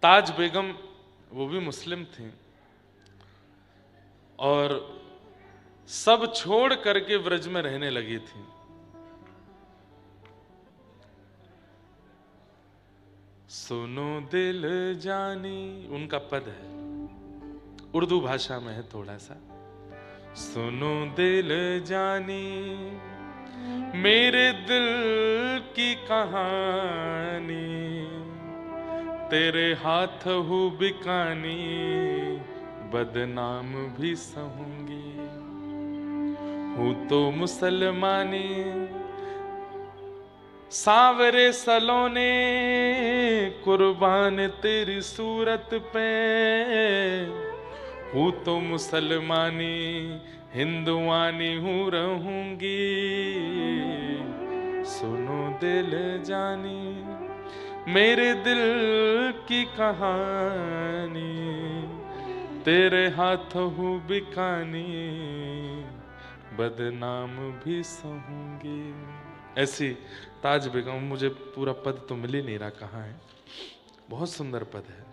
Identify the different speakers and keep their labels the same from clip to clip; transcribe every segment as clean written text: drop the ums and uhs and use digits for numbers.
Speaker 1: ताज बेगम वो भी मुस्लिम थी और सब छोड़ करके व्रज में रहने लगी थी। सुनो दिल जानी, उनका पद है, उर्दू भाषा में है थोड़ा सा। सुनो दिल जानी मेरे दिल की कहानी, तेरे हाथ हूँ बिकानी बदनाम भी सहूंगी। हूँ तो मुसलमानी सांवरे सलोने कुर्बान तेरी सूरत पे, हूँ तो मुसलमानी हिंदुआनी हूँ रहूंगी। सुनो दिल जानी मेरे दिल की कहानी, तेरे हाथ हूँ बिकानी बदनाम भी सहूंगी। ऐसी ताज बेगम, मुझे पूरा पद तो मिल ही नहीं रहा कहाँ है, बहुत सुंदर पद है।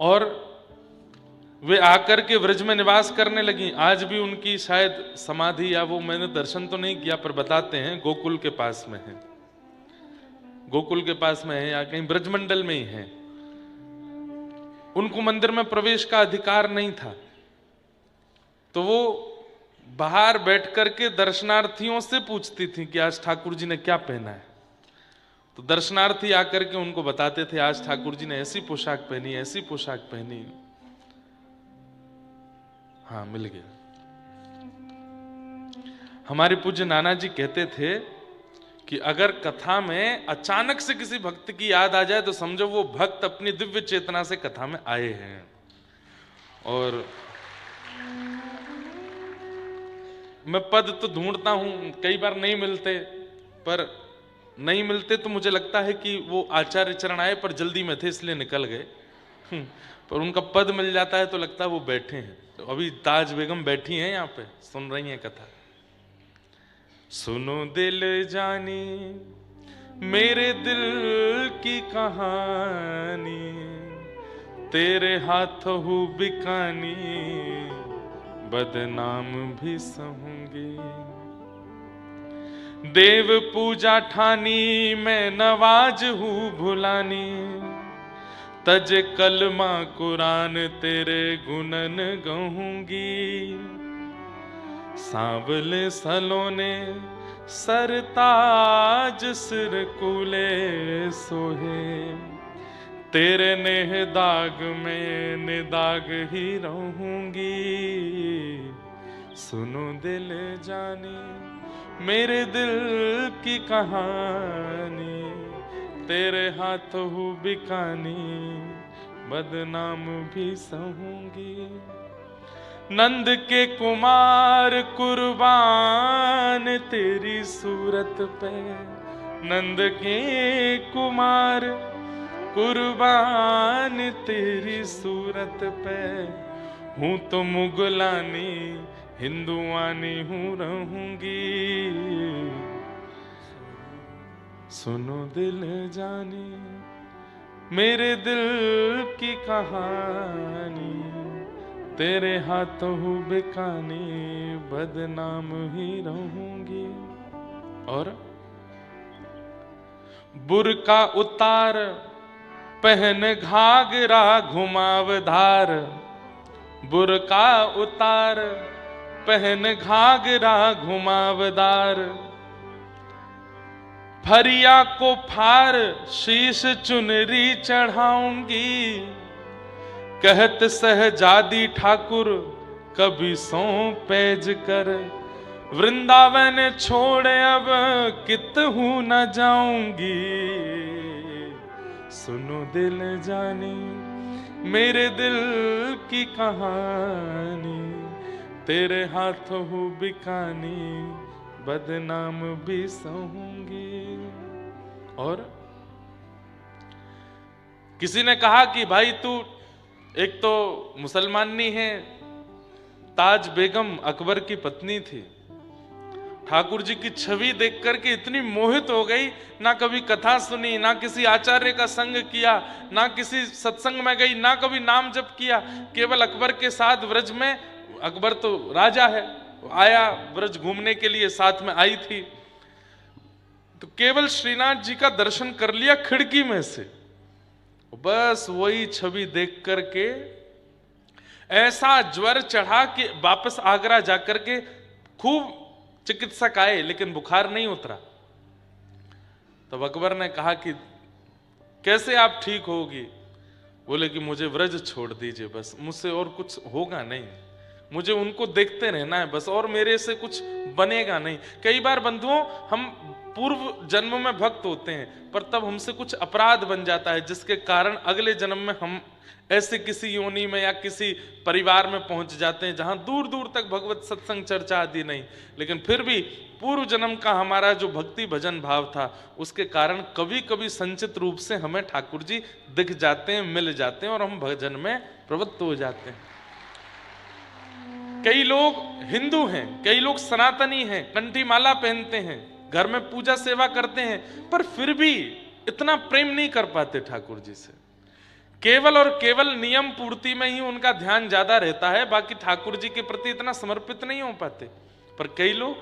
Speaker 1: और वे आकर के व्रज में निवास करने लगी। आज भी उनकी शायद समाधि या वो मैंने दर्शन तो नहीं किया, पर बताते हैं गोकुल के पास में है, गोकुल के पास में है या कहीं ब्रजमंडल में ही है। उनको मंदिर में प्रवेश का अधिकार नहीं था, तो वो बाहर बैठ करके दर्शनार्थियों से पूछती थी कि आज ठाकुर जी ने क्या पहना है। तो दर्शनार्थी आकर के उनको बताते थे आज ठाकुर जी ने ऐसी पोशाक पहनी, ऐसी पोशाक पहनी। हाँ, मिल गया। हमारे पूज्य नाना जी कहते थे कि अगर कथा में अचानक से किसी भक्त की याद आ जाए तो समझो वो भक्त अपनी दिव्य चेतना से कथा में आए हैं। और मैं पद तो ढूंढता हूं, कई बार नहीं मिलते, पर नहीं मिलते तो मुझे लगता है कि वो आचार्य चरण आए पर जल्दी में थे इसलिए निकल गए। पर उनका पद मिल जाता है तो लगता है वो बैठे हैं। तो अभी ताज बेगम बैठी हैं यहाँ पे, सुन रही हैं कथा। सुनो दिल जानी मेरे दिल की कहानी, तेरे हाथ हूँ बिकानी बदनाम भी सहूंगी। देव पूजा ठानी मैं नवाज हूँ भुलानी, तज कलमा कुरान तेरे गुणन गहूंगी। सांवले सलोने सरताज सिर कूले सोहे, तेरे नेह दाग में निदाग ही रहूंगी। सुनो दिल जानी मेरे दिल की कहानी, तेरे हाथ हूँ बिकानी बदनाम भी सहूंगी। नंद के कुमार कुर्बान तेरी सूरत पे, नंद के कुमार कुर्बान तेरी सूरत पे, हूँ तो मुगलानी हिंदुआनी हूँ रहूंगी। सुनो दिल जानी मेरे दिल की कहानी, तेरे हाथों हूँ बिकानी बदनाम ही रहूंगी। और बुर्का उतार पहन घाघरा घुमावदार, बुर्का उतार पहन घाघरा घुमावदार, फरिया को फार शीश चुनरी चढ़ाऊंगी। कहत सहजादी ठाकुर कभी सौ पैज कर, वृंदावन छोड़ अब कितहू न जाऊंगी। सुनो दिल जानी मेरे दिल की कहानी, तेरे हाथों हूँ बिकानी बदनाम भी सहूंगी। और किसी ने कहा कि भाई तू एक तो मुसलमान नहीं है, ताज बेगम अकबर की पत्नी थी, ठाकुर जी की छवि देख करके इतनी मोहित हो गई, ना कभी कथा सुनी, ना किसी आचार्य का संग किया, ना किसी सत्संग में गई, ना कभी नाम जप किया, केवल अकबर के साथ व्रज में, अकबर तो राजा है, आया व्रज घूमने के लिए, साथ में आई थी, तो केवल श्रीनाथ जी का दर्शन कर लिया खिड़की में से, बस वही छवि देख करके ऐसा ज्वर चढ़ा कि वापस आगरा जाकर के खूब चिकित्सक आए लेकिन बुखार नहीं उतरा। तब अकबर ने कहा कि कैसे आप ठीक होगी? बोले कि मुझे व्रज छोड़ दीजिए, बस मुझसे और कुछ होगा नहीं, मुझे उनको देखते रहना है बस, और मेरे से कुछ बनेगा नहीं। कई बार बंधुओं, हम पूर्व जन्म में भक्त होते हैं पर तब हमसे कुछ अपराध बन जाता है जिसके कारण अगले जन्म में हम ऐसे किसी योनि में या किसी परिवार में पहुंच जाते हैं जहां दूर दूर तक भगवत सत्संग चर्चा आदि नहीं, लेकिन फिर भी पूर्व जन्म का हमारा जो भक्ति भजन भाव था उसके कारण कभी कभी संचित रूप से हमें ठाकुर जी दिख जाते हैं, मिल जाते हैं और हम भजन में प्रवृत्त हो जाते हैं। कई लोग हिंदू हैं, कई लोग सनातनी हैं, कंठी माला पहनते हैं, घर में पूजा सेवा करते हैं, पर फिर भी इतना प्रेम नहीं कर पाते ठाकुर जी से। केवल और केवल नियम पूर्ति में ही उनका ध्यान ज्यादा रहता है, बाकी ठाकुर जी के प्रति इतना समर्पित नहीं हो पाते। पर कई लोग,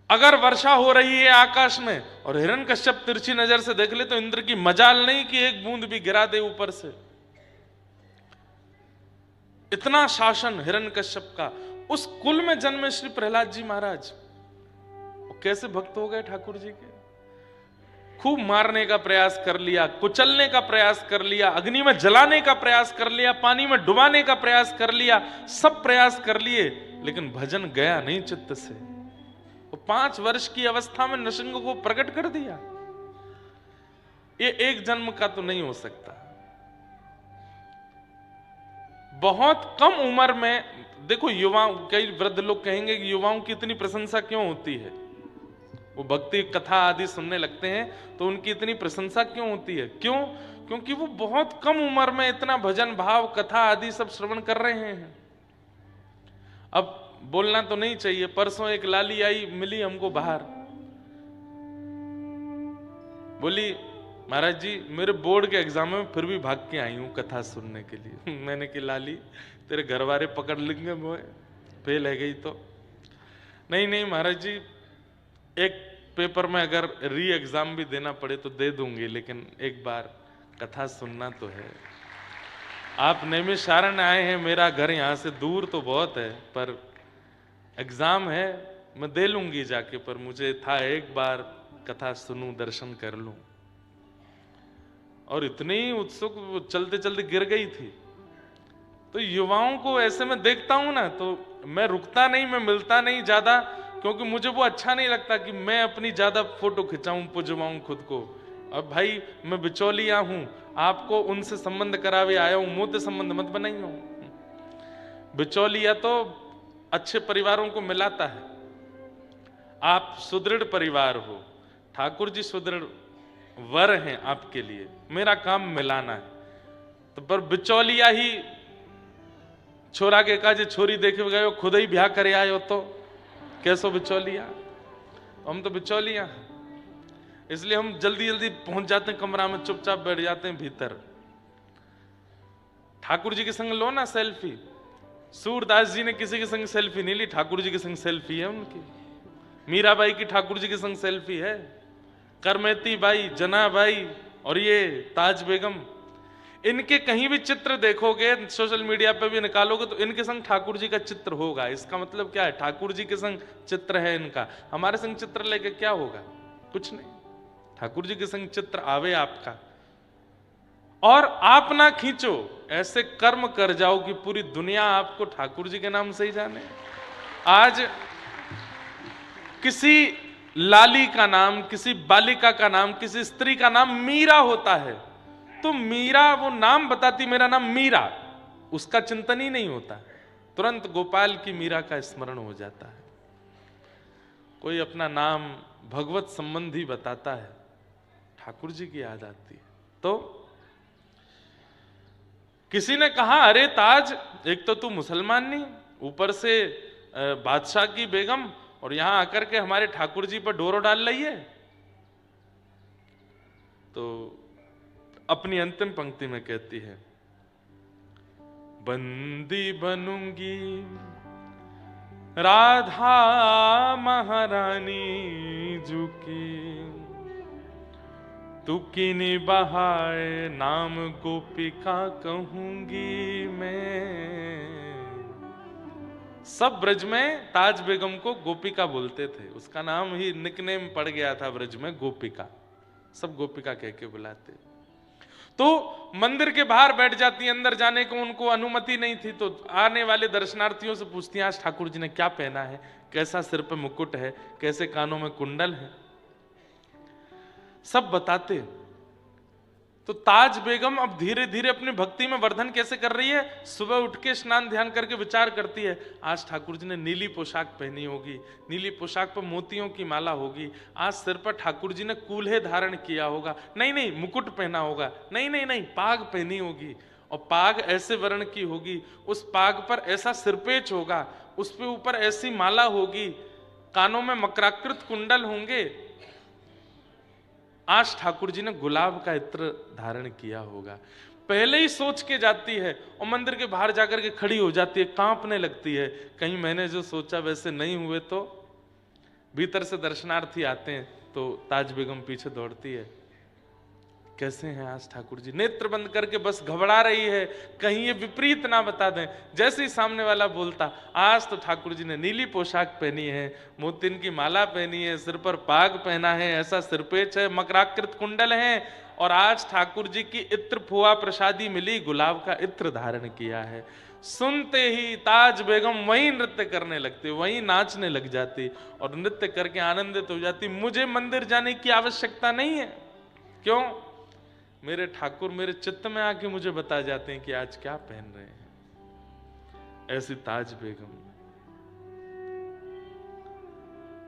Speaker 1: अगर वर्षा हो रही है आकाश में और हिरण्यकश्यप तिरछी नजर से देख ले तो इंद्र की मजाल नहीं कि एक बूंद भी गिरा दे ऊपर से। इतना शासन हिरण्यकश्यप का। उस कुल में जन्मे श्री प्रहलाद जी महाराज, कैसे भक्त हो गए ठाकुर जी के। खूब मारने का प्रयास कर लिया, कुचलने का प्रयास कर लिया, अग्नि में जलाने का प्रयास कर लिया, पानी में डुबाने का प्रयास कर लिया, सब प्रयास कर लिए, लेकिन भजन गया नहीं चित्त से। वो 5 वर्ष की अवस्था में नृसिंह को प्रकट कर दिया। ये एक जन्म का तो नहीं हो सकता। बहुत कम उम्र में, देखो युवाओं, कई वृद्ध लोग कहेंगे कि युवाओं की इतनी प्रशंसा क्यों होती है, वो भक्ति कथा आदि सुनने लगते हैं तो उनकी इतनी प्रशंसा क्यों होती है? क्यों? क्योंकि वो बहुत कम उम्र में इतना भजन भाव कथा आदि सब श्रवण कर रहे हैं। अब बोलना तो नहीं चाहिए, परसों एक लाली आई, मिली हमको बाहर, बोली महाराज जी मेरे बोर्ड के एग्जाम में फिर भी भाग के आई हूं कथा सुनने के लिए। मैंने कि लाली तेरे घर वाले पकड़ लेंगे, मैं फेल है गई तो। नहीं नहीं महाराज जी, एक पेपर में अगर री एग्जाम भी देना पड़े तो दे दूंगी, लेकिन एक बार कथा सुनना तो है। आप नैमिषारण्य आए हैं, मेरा घर यहाँ से दूर तो बहुत है, पर एग्जाम है, मैं दे लूंगी जाके, पर मुझे था एक बार कथा सुनूं, दर्शन कर लूं। और इतनी उत्सुक, चलते चलते गिर गई थी। तो युवाओं को ऐसे में देखता हूं ना, तो मैं रुकता नहीं, मैं मिलता नहीं ज्यादा, क्योंकि मुझे वो अच्छा नहीं लगता कि मैं अपनी ज्यादा फोटो खिंचाऊं, पुजवाऊं खुद को। अब भाई मैं बिचौलिया हूं, आपको उनसे संबंध करावे आया हूं, मुंह से संबंध मत बनाइयो। बिचौलिया तो अच्छे परिवारों को मिलाता है। आप सुदृढ़ परिवार हो, ठाकुर जी सुदृढ़ वर हैं आपके लिए, मेरा काम मिलाना है। तो पर बिचौलिया ही छोरा के काजे छोरी देखे गए हो, खुद ही ब्याह करे आए हो, तो कैसो बिचौलिया? हम तो बिचौलिया, इसलिए हम जल्दी जल्दी पहुंच जाते हैं कमरा में, चुपचाप बैठ जाते हैं भीतर। ठाकुर जी के संग लो ना सेल्फी। सूरदास जी ने किसी के संग सेल्फी नहीं ली, ठाकुर जी के संग सेल्फी है उनकी। मीराबाई की ठाकुर जी के संग सेल्फी है, करमेती बाई, जना बाई और ये ताज बेगम, इनके कहीं भी चित्र देखोगे, सोशल मीडिया पे भी निकालोगे तो इनके संग ठाकुर जी का चित्र होगा। इसका मतलब क्या है? ठाकुर जी के संग चित्र है इनका। हमारे संग चित्र लेके क्या होगा? कुछ नहीं। ठाकुर जी के संग चित्र आवे आपका, और आप ना खींचो, ऐसे कर्म कर जाओ कि पूरी दुनिया आपको ठाकुर जी के नाम से ही जाने। आज किसी लाली का नाम, किसी बालिका का नाम, किसी स्त्री का नाम मीरा होता है, तो मीरा वो नाम बताती मेरा नाम मीरा, उसका चिंतन ही नहीं होता, तुरंत गोपाल की मीरा का स्मरण हो जाता है। कोई अपना नाम भगवत संबंधी बताता है, ठाकुर जी की याद आती है। तो किसी ने कहा, अरे ताज, एक तो तू मुसलमान नहीं, ऊपर से बादशाह की बेगम, और यहां आकर के हमारे ठाकुर जी पर डोरो डाल रही है। तो अपनी अंतिम पंक्ति में कहती है, बंदी बनूंगी राधा महारानी जू की, तू किनी बहाए नाम गोपिका कहूंगी मैं। सब ब्रज में ताज बेगम को गोपिका बोलते थे, उसका नाम ही निकनेम पड़ गया था ब्रज में, गोपिका। सब गोपिका कह के बुलाते। तो मंदिर के बाहर बैठ जाती, अंदर जाने को उनको अनुमति नहीं थी। तो आने वाले दर्शनार्थियों से पूछती, आज ठाकुर जी ने क्या पहना है, कैसा सिर पे मुकुट है, कैसे कानों में कुंडल है, सब बताते। तो ताज बेगम अब धीरे धीरे अपनी भक्ति में वर्धन कैसे कर रही है, सुबह उठ के स्नान ध्यान करके विचार करती है, आज ठाकुर जी ने नीली पोशाक पहनी होगी, नीली पोशाक पर मोतियों की माला होगी, आज सिर पर ठाकुर जी ने कूल्हे धारण किया होगा, नहीं नहीं मुकुट पहना होगा, नहीं नहीं नहीं पाग पहनी होगी, और पाग ऐसे वर्ण की होगी, उस पाग पर ऐसा सिरपेच होगा, उस पे ऊपर ऐसी माला होगी, कानों में मकराकृत कुंडल होंगे, आज ठाकुर जी ने गुलाब का इत्र धारण किया होगा। पहले ही सोच के जाती है और मंदिर के बाहर जाकर के खड़ी हो जाती है, कांपने लगती है, कहीं मैंने जो सोचा वैसे नहीं हुए तो। भीतर से दर्शनार्थी आते हैं तो ताज बेगम पीछे दौड़ती है, कैसे हैं आज ठाकुर जी, नेत्र बंद करके बस घबरा रही है, कहीं ये विपरीत ना बता दें। जैसे ही सामने वाला बोलता, आज तो ठाकुर जी ने नीली पोशाक पहनी है, मोतिन की माला पहनी है, सिर पर पाग पहना है, ऐसा सिरपेच है, मकराकृत कुंडल है, और आज ठाकुर जी की इत्र फुआ प्रसादी मिली, गुलाब का इत्र धारण किया है। सुनते ही ताज बेगम वहीं नृत्य करने लगती, वहीं नाचने लग जाती और नृत्य करके आनंदित हो जाती। मुझे मंदिर जाने की आवश्यकता नहीं है, क्यों, मेरे ठाकुर मेरे चित्त में आके मुझे बता जाते हैं कि आज क्या पहन रहे हैं। ऐसी ताज बेगम,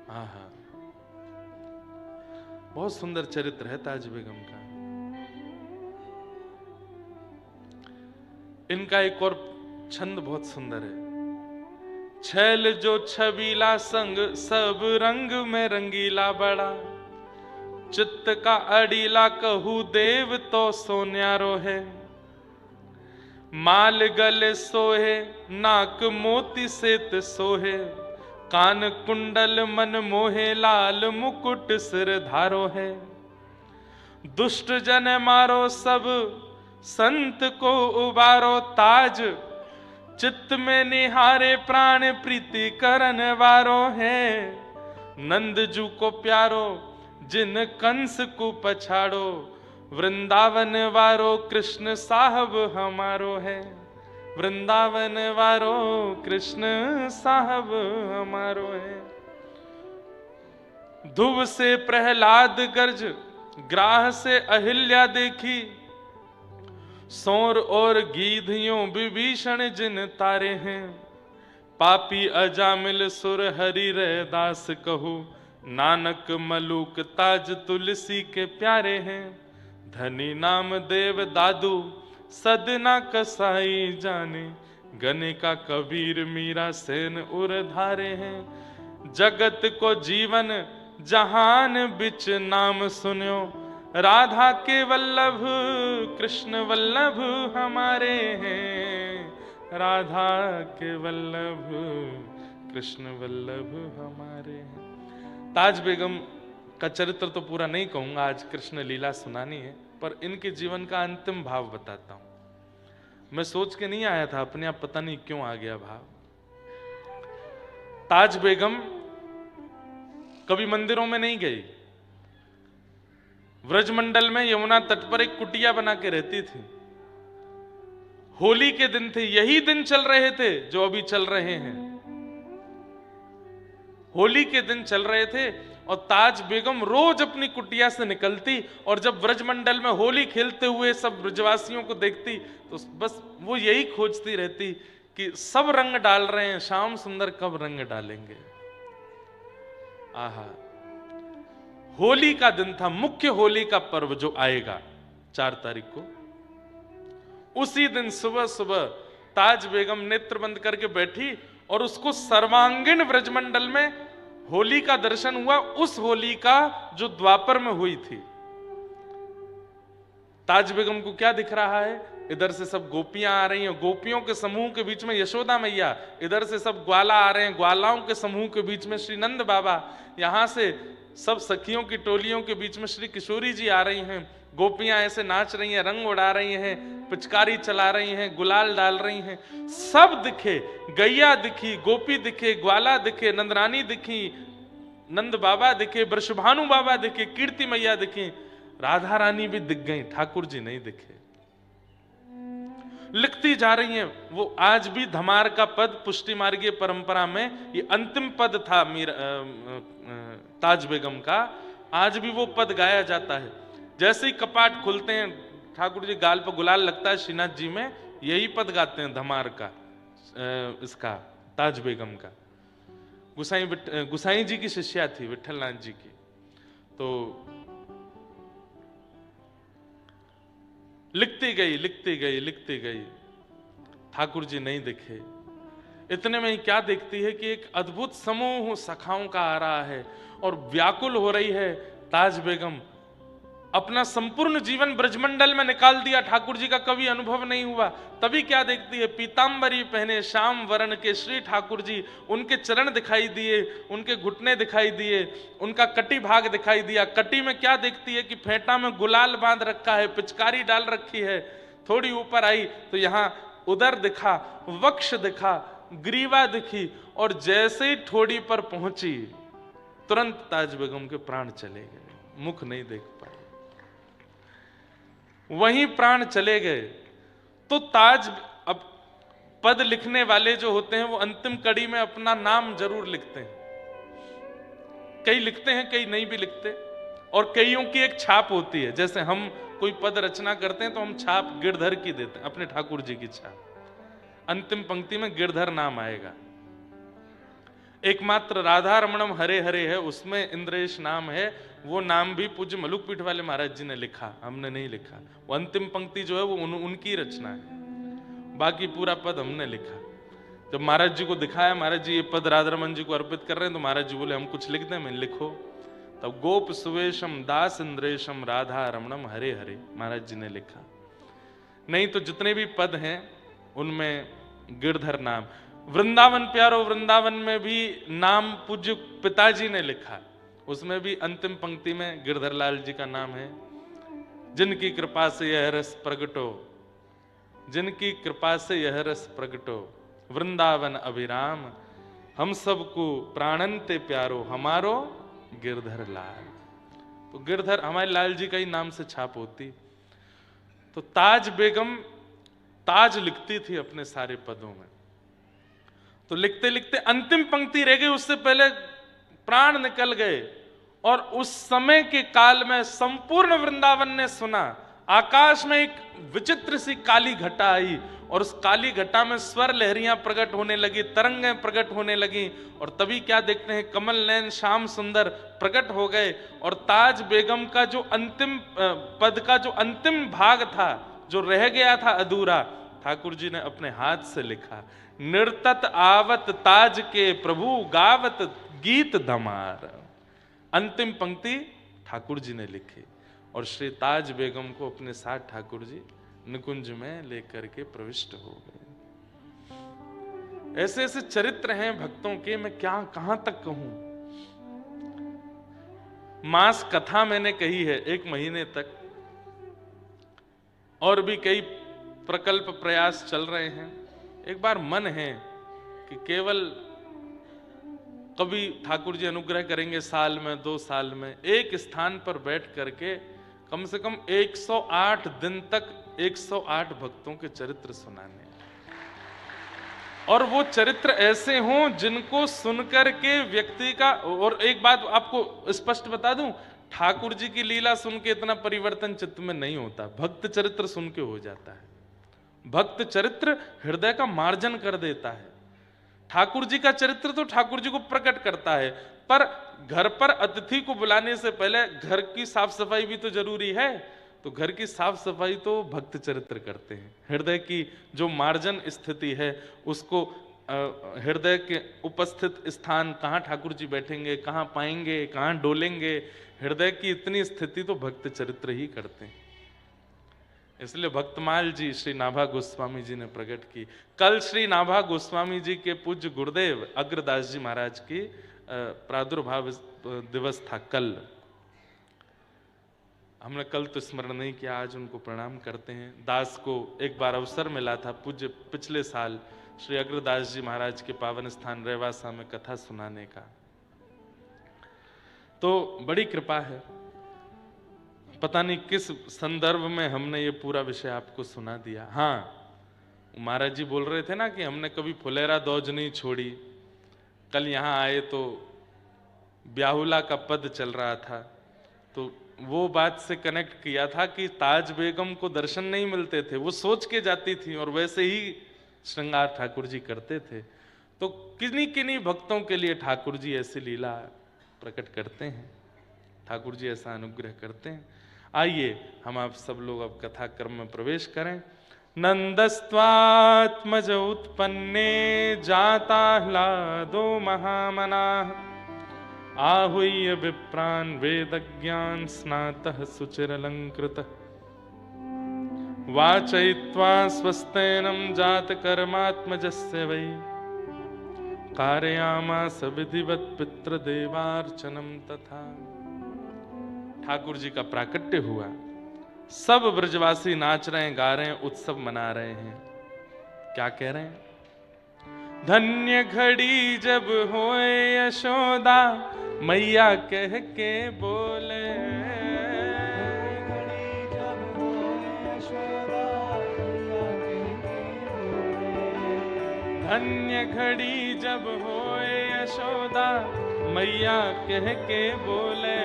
Speaker 1: हाँ, बहुत सुंदर चरित्र है ताज बेगम का। इनका एक और छंद बहुत सुंदर है, छैल जो छबीला संग सब रंग में रंगीला बड़ा, चित्त का अड़ीला कहू देव तो सोन्यारो है, माल गले सोहे नाक मोती सेत सोहे, कान कुंडल मन मोहे लाल मुकुट सिर धारो है, दुष्ट जन मारो सब संत को उबारो ताज, चित्त में निहारे प्राण प्रीति करन वारो है, नंद जू को प्यारो जिन कंस को पछाड़ो, वृंदावन वारो कृष्ण साहब हमारो है, वृंदावन वारो कृष्ण साहब हमारो है। ध्रुव से प्रहलाद गर्ज ग्राह से अहिल्या देखी, सौर और गीधियों विभीषण जिन तारे हैं, पापी अजामिल सुर हरि रे दास कहू, नानक मलूक ताज तुलसी के प्यारे हैं, धनी नाम देव दादू सदना कसाई जाने, गने का कबीर मीरा सेन उर धारे हैं, जगत को जीवन जहान बिच नाम सुन्यो, राधा के वल्लभ कृष्ण वल्लभ हमारे हैं, राधा के वल्लभ कृष्ण वल्लभ हमारे हैं। ताज बेगम का चरित्र तो पूरा नहीं कहूंगा, आज कृष्ण लीला सुनानी है, पर इनके जीवन का अंतिम भाव बताता हूं। मैं सोच के नहीं आया था, अपने आप पता नहीं क्यों आ गया भाव। ताज बेगम कभी मंदिरों में नहीं गई, व्रजमंडल में यमुना तट पर एक कुटिया बना के रहती थी। होली के दिन थे, यही दिन चल रहे थे जो अभी चल रहे हैं, होली के दिन चल रहे थे, और ताज बेगम रोज अपनी कुटिया से निकलती और जब ब्रजमंडल में होली खेलते हुए सब ब्रजवासियों को देखती तो बस वो यही खोजती रहती कि सब रंग डाल रहे हैं, श्याम सुंदर कब रंग डालेंगे। आहा, होली का दिन था, मुख्य होली का पर्व जो आएगा 4 तारीख को। उसी दिन सुबह सुबह ताज बेगम नेत्र बंद करके बैठी और उसको सर्वांगीण ब्रजमंडल में होली का दर्शन हुआ उस होली का जो द्वापर में हुई थी। ताज बेगम को क्या दिख रहा है? इधर से सब गोपियां आ रही हैं, गोपियों के समूह के बीच में यशोदा मैया, इधर से सब ग्वाला आ रहे हैं, ग्वालाओं के समूह के बीच में श्री नंद बाबा, यहां से सब सखियों की टोलियों के बीच में श्री किशोरी जी आ रही हैं, गोपियां ऐसे नाच रही हैं, रंग उड़ा रही हैं, पिचकारी चला रही हैं, गुलाल डाल रही हैं, सब दिखे, गैया दिखी, गोपी दिखे, ग्वाला दिखे, नंदरानी दिखी, नंद बाबा दिखे, वृषभानु बाबा दिखे, कीर्ति मैया दिखी, राधा रानी भी दिख गई, ठाकुर जी नहीं दिखे। लिखती जा रही हैं वो। आज भी धमार का पद पुष्टि मार्गीय परंपरा में ये अंतिम पद था ताज बेगम का, आज भी वो पद गाया जाता है। जैसे ही कपाट खुलते हैं, ठाकुर जी गाल पर गुलाल लगता है श्रीनाथ जी में, यही पद गाते हैं धमार का, इसका ताज बेगम का। गुसाई जी की शिष्या थी विठल नाथ जी की। तो लिखती गई, ठाकुर जी नहीं दिखे। इतने में ही क्या देखती है कि एक अद्भुत समूह सखाओं का आ रहा है और व्याकुल हो रही है ताज बेगम। अपना संपूर्ण जीवन ब्रजमंडल में निकाल दिया, ठाकुर जी का कभी अनुभव नहीं हुआ। तभी क्या देखती है, पीतांबरी पहने श्याम वर्ण के श्री ठाकुर जी, उनके चरण दिखाई दिए, उनके घुटने दिखाई दिए, उनका कटी भाग दिखाई दिया। कटी में क्या देखती है कि फेंटा में गुलाल बांध रखा है, पिचकारी डाल रखी है। थोड़ी ऊपर आई तो यहाँ उदर दिखा, वक्ष दिखा, ग्रीवा दिखी, और जैसे ही ठोड़ी पर पहुंची तुरंत ताज बेगम के प्राण चले गए, मुख नहीं देख पाए, वहीं प्राण चले गए। तो ताज, अब पद लिखने वाले जो होते हैं वो अंतिम कड़ी में अपना नाम जरूर लिखते हैं। कई लिखते हैं, कई नहीं भी लिखते, और कईयों की एक छाप होती है। जैसे हम कोई पद रचना करते हैं तो हम छाप गिरधर की देते हैं, अपने ठाकुर जी की छाप। अंतिम पंक्ति में गिरधर नाम आएगा। एकमात्र राधा रमणम हरे हरे है, उसमें इंद्रेश नाम है। वो नाम भी पूज्य मलुक पीठ वाले महाराज जी ने लिखा, हमने नहीं लिखा। वो अंतिम पंक्ति जो है वो उनकी रचना है, बाकी पूरा पद हमने लिखा। जब महाराज जी को दिखाया, महाराज जी ये पद राधा रमन जी को अर्पित कर रहे हैं, तो महाराज जी बोले हम कुछ लिख दें। मैंने लिखो। तब गोप सुवेशम दास इंद्रेशम राधा रमणम हरे हरे महाराज जी ने लिखा। नहीं तो जितने भी पद हैं उनमें गिरधर नाम। वृंदावन प्यारो, वृंदावन में भी नाम पूज्य पिताजी ने लिखा, उसमें भी अंतिम पंक्ति में गिरधर लाल जी का नाम है। जिनकी कृपा से यह रस प्रगटो, जिनकी कृपा से यह रस प्रगटो, वृंदावन अभिराम, हम सबको प्राणंते प्यारो, हमारो गिरधर लाल। तो गिरधर हमारे लाल जी का ही नाम से छाप होती। तो ताज बेगम ताज लिखती थी अपने सारे पदों में। तो लिखते लिखते अंतिम पंक्ति रह गई, उससे पहले प्राण निकल गए। और उस समय के काल में संपूर्ण वृंदावन ने सुना, आकाश में एक विचित्र सी काली घटा आई, और उस काली घटा में स्वर लहरियां प्रकट होने लगी, तरंगें प्रकट होने लगी। और तभी क्या देखते हैं, कमल नयन श्याम सुंदर प्रकट हो गए। और ताज बेगम का जो अंतिम पद का जो अंतिम भाग था, जो रह गया था अधूरा, ठाकुर जी ने अपने हाथ से लिखा। निर्तत आवत ताज के प्रभु गावत गीत धमार। अंतिम पंक्ति ठाकुर जी ने लिखी, और श्री ताज बेगम को अपने साथ ठाकुर जी निकुंज में लेकर के प्रविष्ट हो गए। ऐसे ऐसे चरित्र हैं भक्तों के, मैं क्या कहां तक कहूं। मास कथा मैंने कही है 1 महीने तक, और भी कई प्रकल्प प्रयास चल रहे हैं। एक बार मन है कि केवल कभी ठाकुर जी अनुग्रह करेंगे, साल में 2 साल में एक स्थान पर बैठ करके कम से कम 108 दिन तक 108 भक्तों के चरित्र सुनाने, और वो चरित्र ऐसे हों जिनको सुनकर के व्यक्ति का। और एक बात आपको स्पष्ट बता दूं, ठाकुर जी की लीला सुन के इतना परिवर्तन चित्त में नहीं होता, भक्त चरित्र सुन के हो जाता है। भक्त चरित्र हृदय का मार्जन कर देता है। ठाकुर जी का चरित्र तो ठाकुर जी को प्रकट करता है, पर घर पर अतिथि को बुलाने से पहले घर की साफ सफाई भी तो जरूरी है। तो घर की साफ सफाई तो भक्त चरित्र करते हैं। हृदय की जो मार्जन स्थिति है उसको हृदय के उपस्थित स्थान कहाँ ठाकुर जी बैठेंगे, कहाँ पाएंगे, कहाँ डोलेंगे, हृदय की इतनी स्थिति तो भक्त चरित्र ही करते हैं। इसलिए भक्तमाल जी श्री नाभा गोस्वामी जी ने प्रकट की। कल श्री नाभा गोस्वामी जी के पूज्य गुरुदेव अग्रदास जी महाराज की प्रादुर्भाव दिवस था कल। हमने कल तो स्मरण नहीं किया, आज उनको प्रणाम करते हैं। दास को एक बार अवसर मिला था पूज्य पिछले साल श्री अग्रदास जी महाराज के पावन स्थान रेवासा में कथा सुनाने का, तो बड़ी कृपा है। पता नहीं किस संदर्भ में हमने ये पूरा विषय आपको सुना दिया। हाँ, महाराज जी बोल रहे थे ना कि हमने कभी फुलेरा दौज नहीं छोड़ी। कल यहाँ आए तो ब्याहुला का पद चल रहा था, तो वो बात से कनेक्ट किया था कि ताज बेगम को दर्शन नहीं मिलते थे, वो सोच के जाती थी और वैसे ही श्रृंगार ठाकुर जी करते थे। तो किन्हीं किन्हीं भक्तों के लिए ठाकुर जी ऐसी लीला प्रकट करते हैं, ठाकुर जी ऐसा अनुग्रह करते हैं। आइए हम आप सब लोग अब कथा क्रम में प्रवेश करें। नंदस्त्वात्मज उत्पन्ने जाताह्लादो महामनाः, आहूय विप्रान् वेदज्ञान स्नातः सुचिरलंकृतः, वाचयित्वा स्वस्तेनं जातकर्मात्मजस्य वै, कारयामास विधिवत् पितृदेवार्चनम तथा। ठाकुर जी का प्राकट्य हुआ, सब ब्रजवासी नाच रहे हैं, गा रहे हैं, उत्सव मना रहे हैं। क्या कह रहे हैं? धन्य घड़ी जब होए यशोदा मैया कह के बोले, धन्य घड़ी जब होए यशोदा मैया कह के बोले,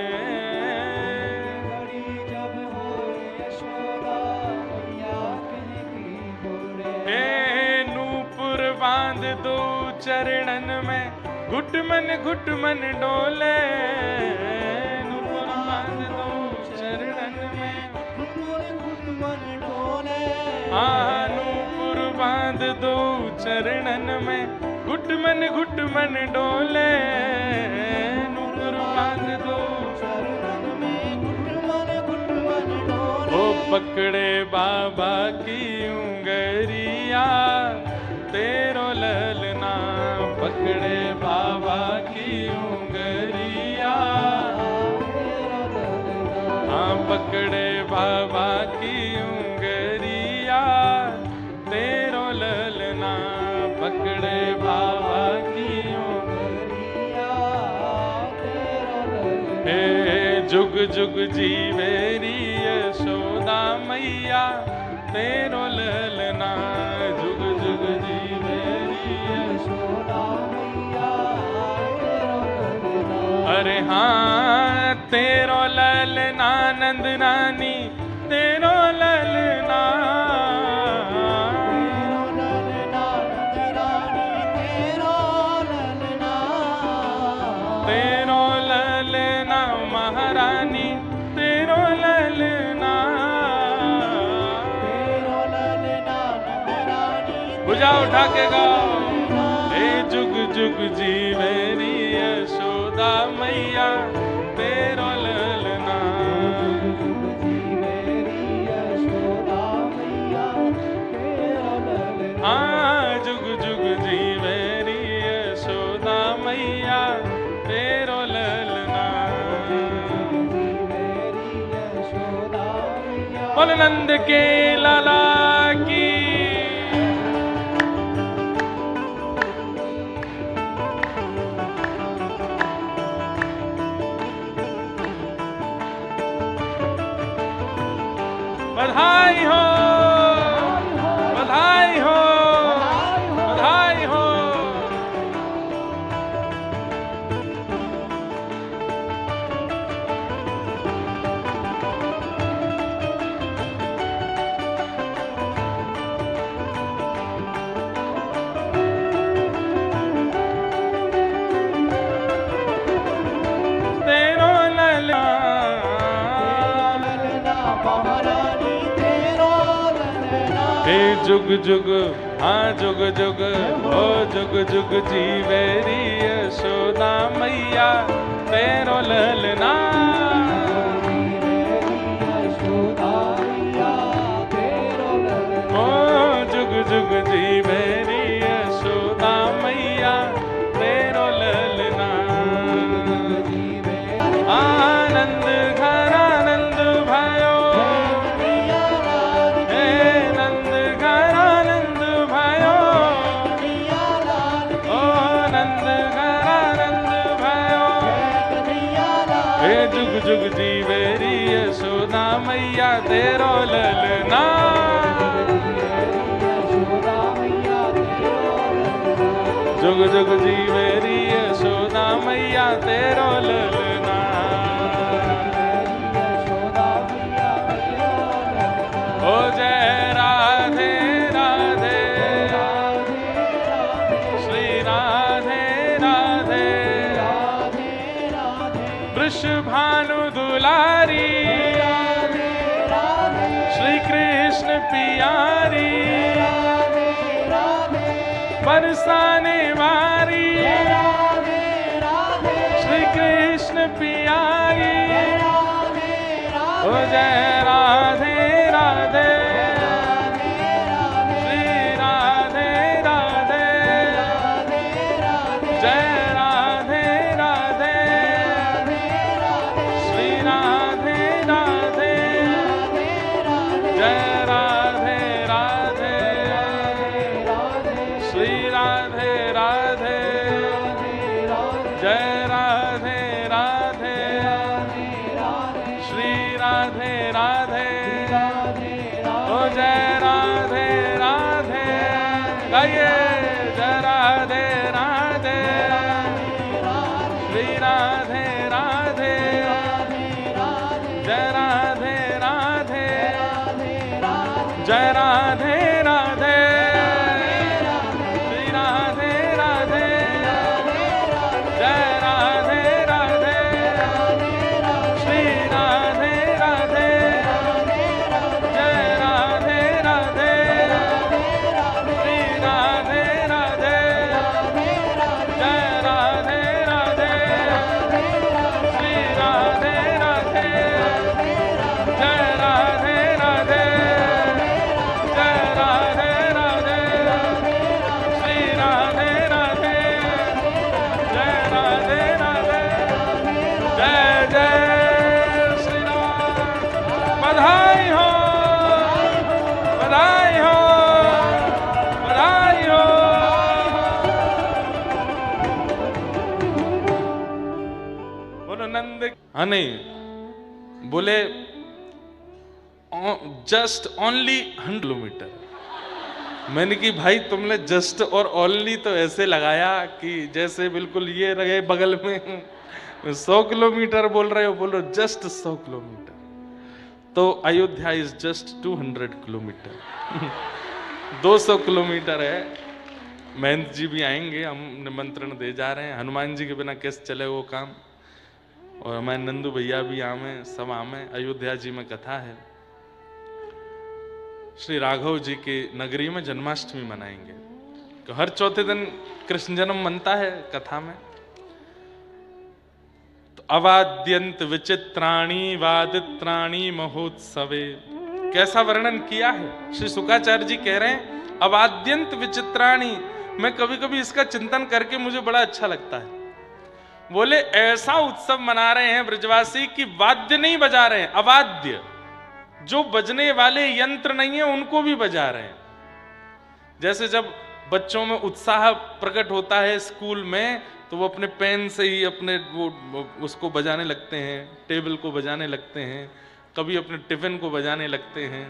Speaker 1: घड़ी जब होए यशोदा मैया कह के बोले, हे नूपुर बांध दो चरणन में घुटमन डोले, नूपुर बांध दो चरणन में घुटमन डोले, हाँ नूपुर बांध दो चरणन में घुटमन डोले, नूपुर बांध दो चरणन में घुटमन डोले। ओ पकड़े बाबा की उंगरिया तेरो ललना, पकड़े बाबा की उंगरिया, हाँ पकड़े बाबा की उंगरिया तेरो ललना, पकड़े बाबा की उंगरिया तेरो ललना। हे जुग जुग जीवेरी यशोदा मैया तेरो ललना, जुग जुग जीवेरी यशोदा मैया तेरो ललना। अरे हाँ तेरो ललना नंद रानी तेरो ललना, तेरो ललना महारानी तेरो ललना, भुजा उठा के गाओ। हे जुग जुग जीवेरी यशोदा मैया तेरो ललना, हाँ जुग जुग जीवेरी यशोदा मैया तेरो ललना। बोल नंद के लाला की, बधाई हो बधाई हो बधाई हो। तेरो ललना हे जुग जुग हाँ जुग जुग हो जुग जुग जीवेरी यशोदा मैया तेरो ललना। जुग जुग जीवेरी यशोदा मैया तेरो ललना। आनंद घर आनंद भयो, हे नंद घर आनंद भयो, ओ नंद घर आनंद भयो, हे जुग जुग जीवेरी यशोदा मैया तेरो ललना। जुग जुग जीवेरी यशोदा मैया तेरो ललना। ओ जय राधे राधे श्री राधे राधे वृषभानु दुलारी श्री कृष्ण पियारी बरसाने वारी श्री कृष्ण पियारी। ओ जय राधे राधे श्री राधे राधे जय राधे राधे श्री राधे राधे जय राधे राधे श्री राधे राधे जय राधे राधे श्री राधे राधे ओ जय राधे राधे गाइए जय राधे राधे श्री राधे राधे जय राधे राधे जय राधे राधे श्री राधे राधे जय राधे राधे श्री राधे राधे जय राधे राधे श्री राधे राधे जय राधे राधे श्री राधे राधे जय राधे राधे जय राधे राधे श्री राधे राधे जय राधे राधे जय जय श्री राम। बधाई हो बधाई हो बधाई हो। बोलो नंद। हाँ नहीं बोले जस्ट ओनली 100 किलोमीटर। मैंने कि भाई तुमने जस्ट और ओनली तो ऐसे लगाया कि जैसे बिल्कुल ये रहे बगल में 100 किलोमीटर बोल रहे हो। बोलो जस्ट 100 किलोमीटर। तो Ayodhya is just 200 kilometre 200 kilometre है। महंत जी भी आएंगे, हम निमंत्रण दे जा रहे हैं। हनुमान जी के बिना कैसे चले वो काम। और हमारे नंदू भैया भी आमे, सब आमे। अयोध्या जी में कथा है। श्री राघव जी की नगरी में जन्माष्टमी मनाएंगे। तो हर चौथे दिन कृष्ण जन्म मनता है कथा में। तो अवाद्यंत विचित्राणी वादित्राणी महोत्सवे, कैसा वर्णन किया है। श्री शुकाचार्य जी कह रहे हैं अवाद्यंत विचित्राणी। मैं कभी कभी इसका चिंतन करके मुझे बड़ा अच्छा लगता है। बोले ऐसा उत्सव मना रहे हैं ब्रजवासी कि वाद्य नहीं बजा रहे हैं, अवाद्य, जो बजने वाले यंत्र नहीं है उनको भी बजा रहे हैं। जैसे जब बच्चों में उत्साह प्रकट होता है स्कूल में, तो वो अपने पेन से ही अपने वो उसको बजाने लगते हैं, टेबल को बजाने लगते हैं, कभी अपने टिफिन को बजाने लगते हैं,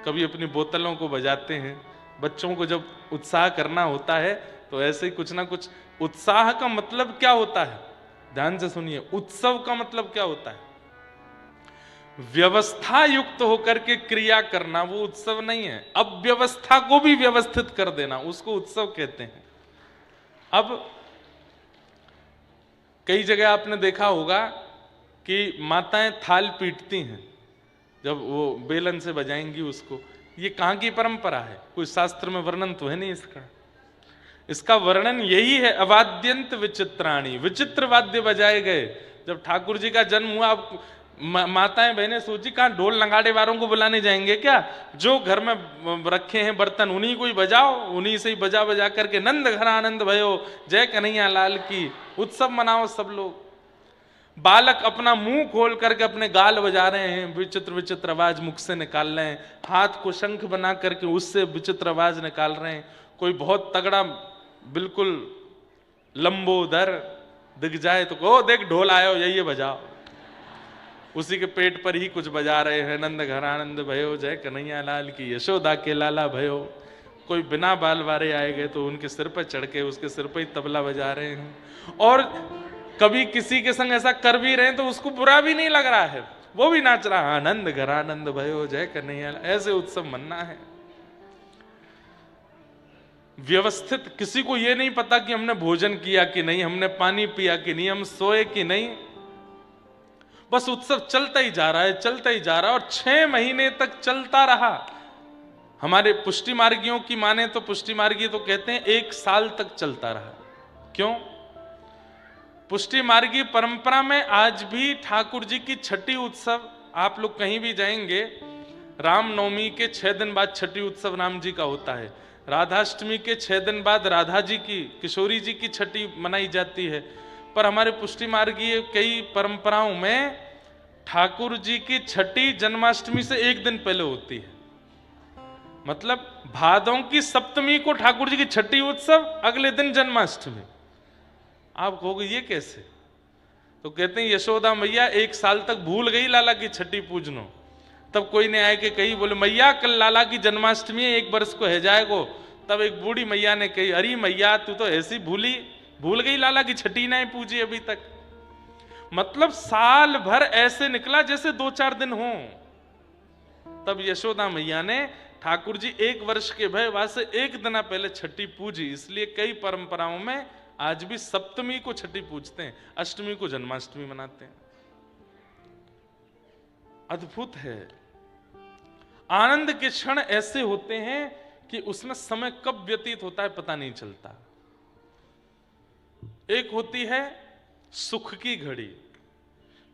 Speaker 1: कभी अपनी बोतलों को बजाते हैं। बच्चों को जब उत्साह करना होता है तो ऐसे ही कुछ ना कुछ। उत्साह का मतलब क्या होता है, ध्यान से सुनिए। उत्सव का मतलब क्या होता है, व्यवस्था युक्त होकर के क्रिया करना, वो उत्सव नहीं है। अब व्यवस्था को भी व्यवस्थित कर देना, उसको उत्सव कहते हैं। अब कई जगह आपने देखा होगा कि माताएं थाल पीटती हैं, जब वो बेलन से बजाएंगी उसको, ये कहाँ की परंपरा है? कोई शास्त्र में वर्णन तो है नहीं इसका। इसका वर्णन यही है, अवाद्यंत विचित्राणी, विचित्र वाद्य बजाए गए। जब ठाकुर जी का जन्म हुआ, अब माताएं बहनें सोची कहाँ ढोल नगाड़े वालों को बुलाने जाएंगे क्या? जो घर में रखे हैं बर्तन उन्हीं को ही बजाओ, उन्हीं से ही बजा बजा करके नंद घर आनंद भयो, जय कन्हैया लाल की, उत्सव मनाओ सब लोग। बालक अपना मुंह खोल करके अपने गाल बजा रहे हैं, विचित्र विचित्र आवाज मुख से निकाल रहे हैं, हाथ को शंख बना करके उससे विचित्र आवाज निकाल रहे हैं। कोई बहुत तगड़ा बिल्कुल लंबोदर दिख जाए तो ओ देख ढोल आयो, यही बजाओ। उसी के पेट पर ही कुछ बजा रहे हैं, नंद घर आनंद भयो, जय कन्हैया लाल की, यशोदा के लाला भयो। कोई बिना बाल वारे आए गए तो उनके सिर पर चढ़ के उसके सिर पर ही तबला बजा रहे हैं। और कभी किसी के संग ऐसा कर भी रहे हैं तो उसको बुरा भी नहीं लग रहा है, वो भी नाच रहा है, आनंद घर आनंद भयो, जय कन्हैया। ऐसे उत्सव मनना है व्यवस्थित। किसी को ये नहीं पता कि हमने भोजन किया कि नहीं, हमने पानी पिया कि नहीं, हम सोए कि नहीं, बस उत्सव चलता ही जा रहा है, चलता ही जा रहा है। और 6 महीने तक चलता रहा। हमारे पुष्टि मार्गियों की माने तो पुष्टि मार्गी तो कहते हैं 1 साल तक चलता रहा। क्यों? पुष्टि मार्गी परंपरा में आज भी ठाकुर जी की छठी उत्सव, आप लोग कहीं भी जाएंगे, रामनवमी के 6 दिन बाद छठी उत्सव राम जी का होता है। राधाष्टमी के 6 दिन बाद राधा जी की, किशोरी जी की छठी मनाई जाती है। पर हमारे पुष्टि मार्गीय कई परंपराओं में ठाकुर जी की छठी जन्माष्टमी से 1 दिन पहले होती है। मतलब भादों की सप्तमी को ठाकुर जी की छठी उत्सव, अगले दिन जन्माष्टमी। आप कहोगे ये कैसे? तो कहते हैं यशोदा मैया 1 साल तक भूल गई लाला की छठी पूजनो। तब कोई ने आए के कही, बोले मैया कल लाला की जन्माष्टमी है, 1 वर्ष को है जाएगो। तब एक बूढ़ी मैया ने कही, अरे मैया तू तो ऐसी भूल गई लाला की छठी नहीं पूजी अभी तक। मतलब साल भर ऐसे निकला जैसे 2-4 दिन हो। तब यशोदा मैया ने ठाकुर जी 1 वर्ष के भय वासे 1 दिन पहले छठी पूजी। इसलिए कई परंपराओं में आज भी सप्तमी को छठी पूजते हैं, अष्टमी को जन्माष्टमी मनाते हैं। अद्भुत है। आनंद के क्षण ऐसे होते हैं कि उसमें समय कब व्यतीत होता है पता नहीं चलता। एक होती है सुख की घड़ी,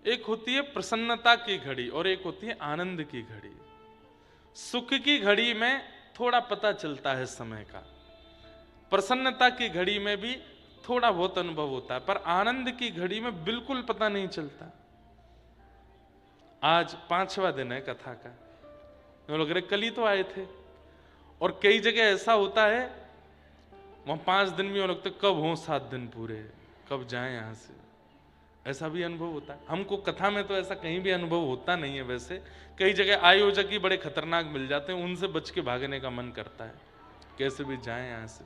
Speaker 1: एक होती है प्रसन्नता की घड़ी, और एक होती है आनंद की घड़ी। सुख की घड़ी में थोड़ा पता चलता है समय का, प्रसन्नता की घड़ी में भी थोड़ा बहुत अनुभव होता है, पर आनंद की घड़ी में बिल्कुल पता नहीं चलता। आज 5वां दिन है कथा का। हम लोग कल ही तो आए थे, और कई जगह ऐसा होता है वहां 5 दिन भी लगते कब हो 7 दिन पूरे, कब जाएं यहां से, ऐसा भी अनुभव होता है। हमको कथा में तो ऐसा कहीं भी अनुभव होता नहीं है। वैसे कई जगह आयोजक ही बड़े खतरनाक मिल जाते हैं, उनसे बच के भागने का मन करता है, कैसे भी जाएं यहां से।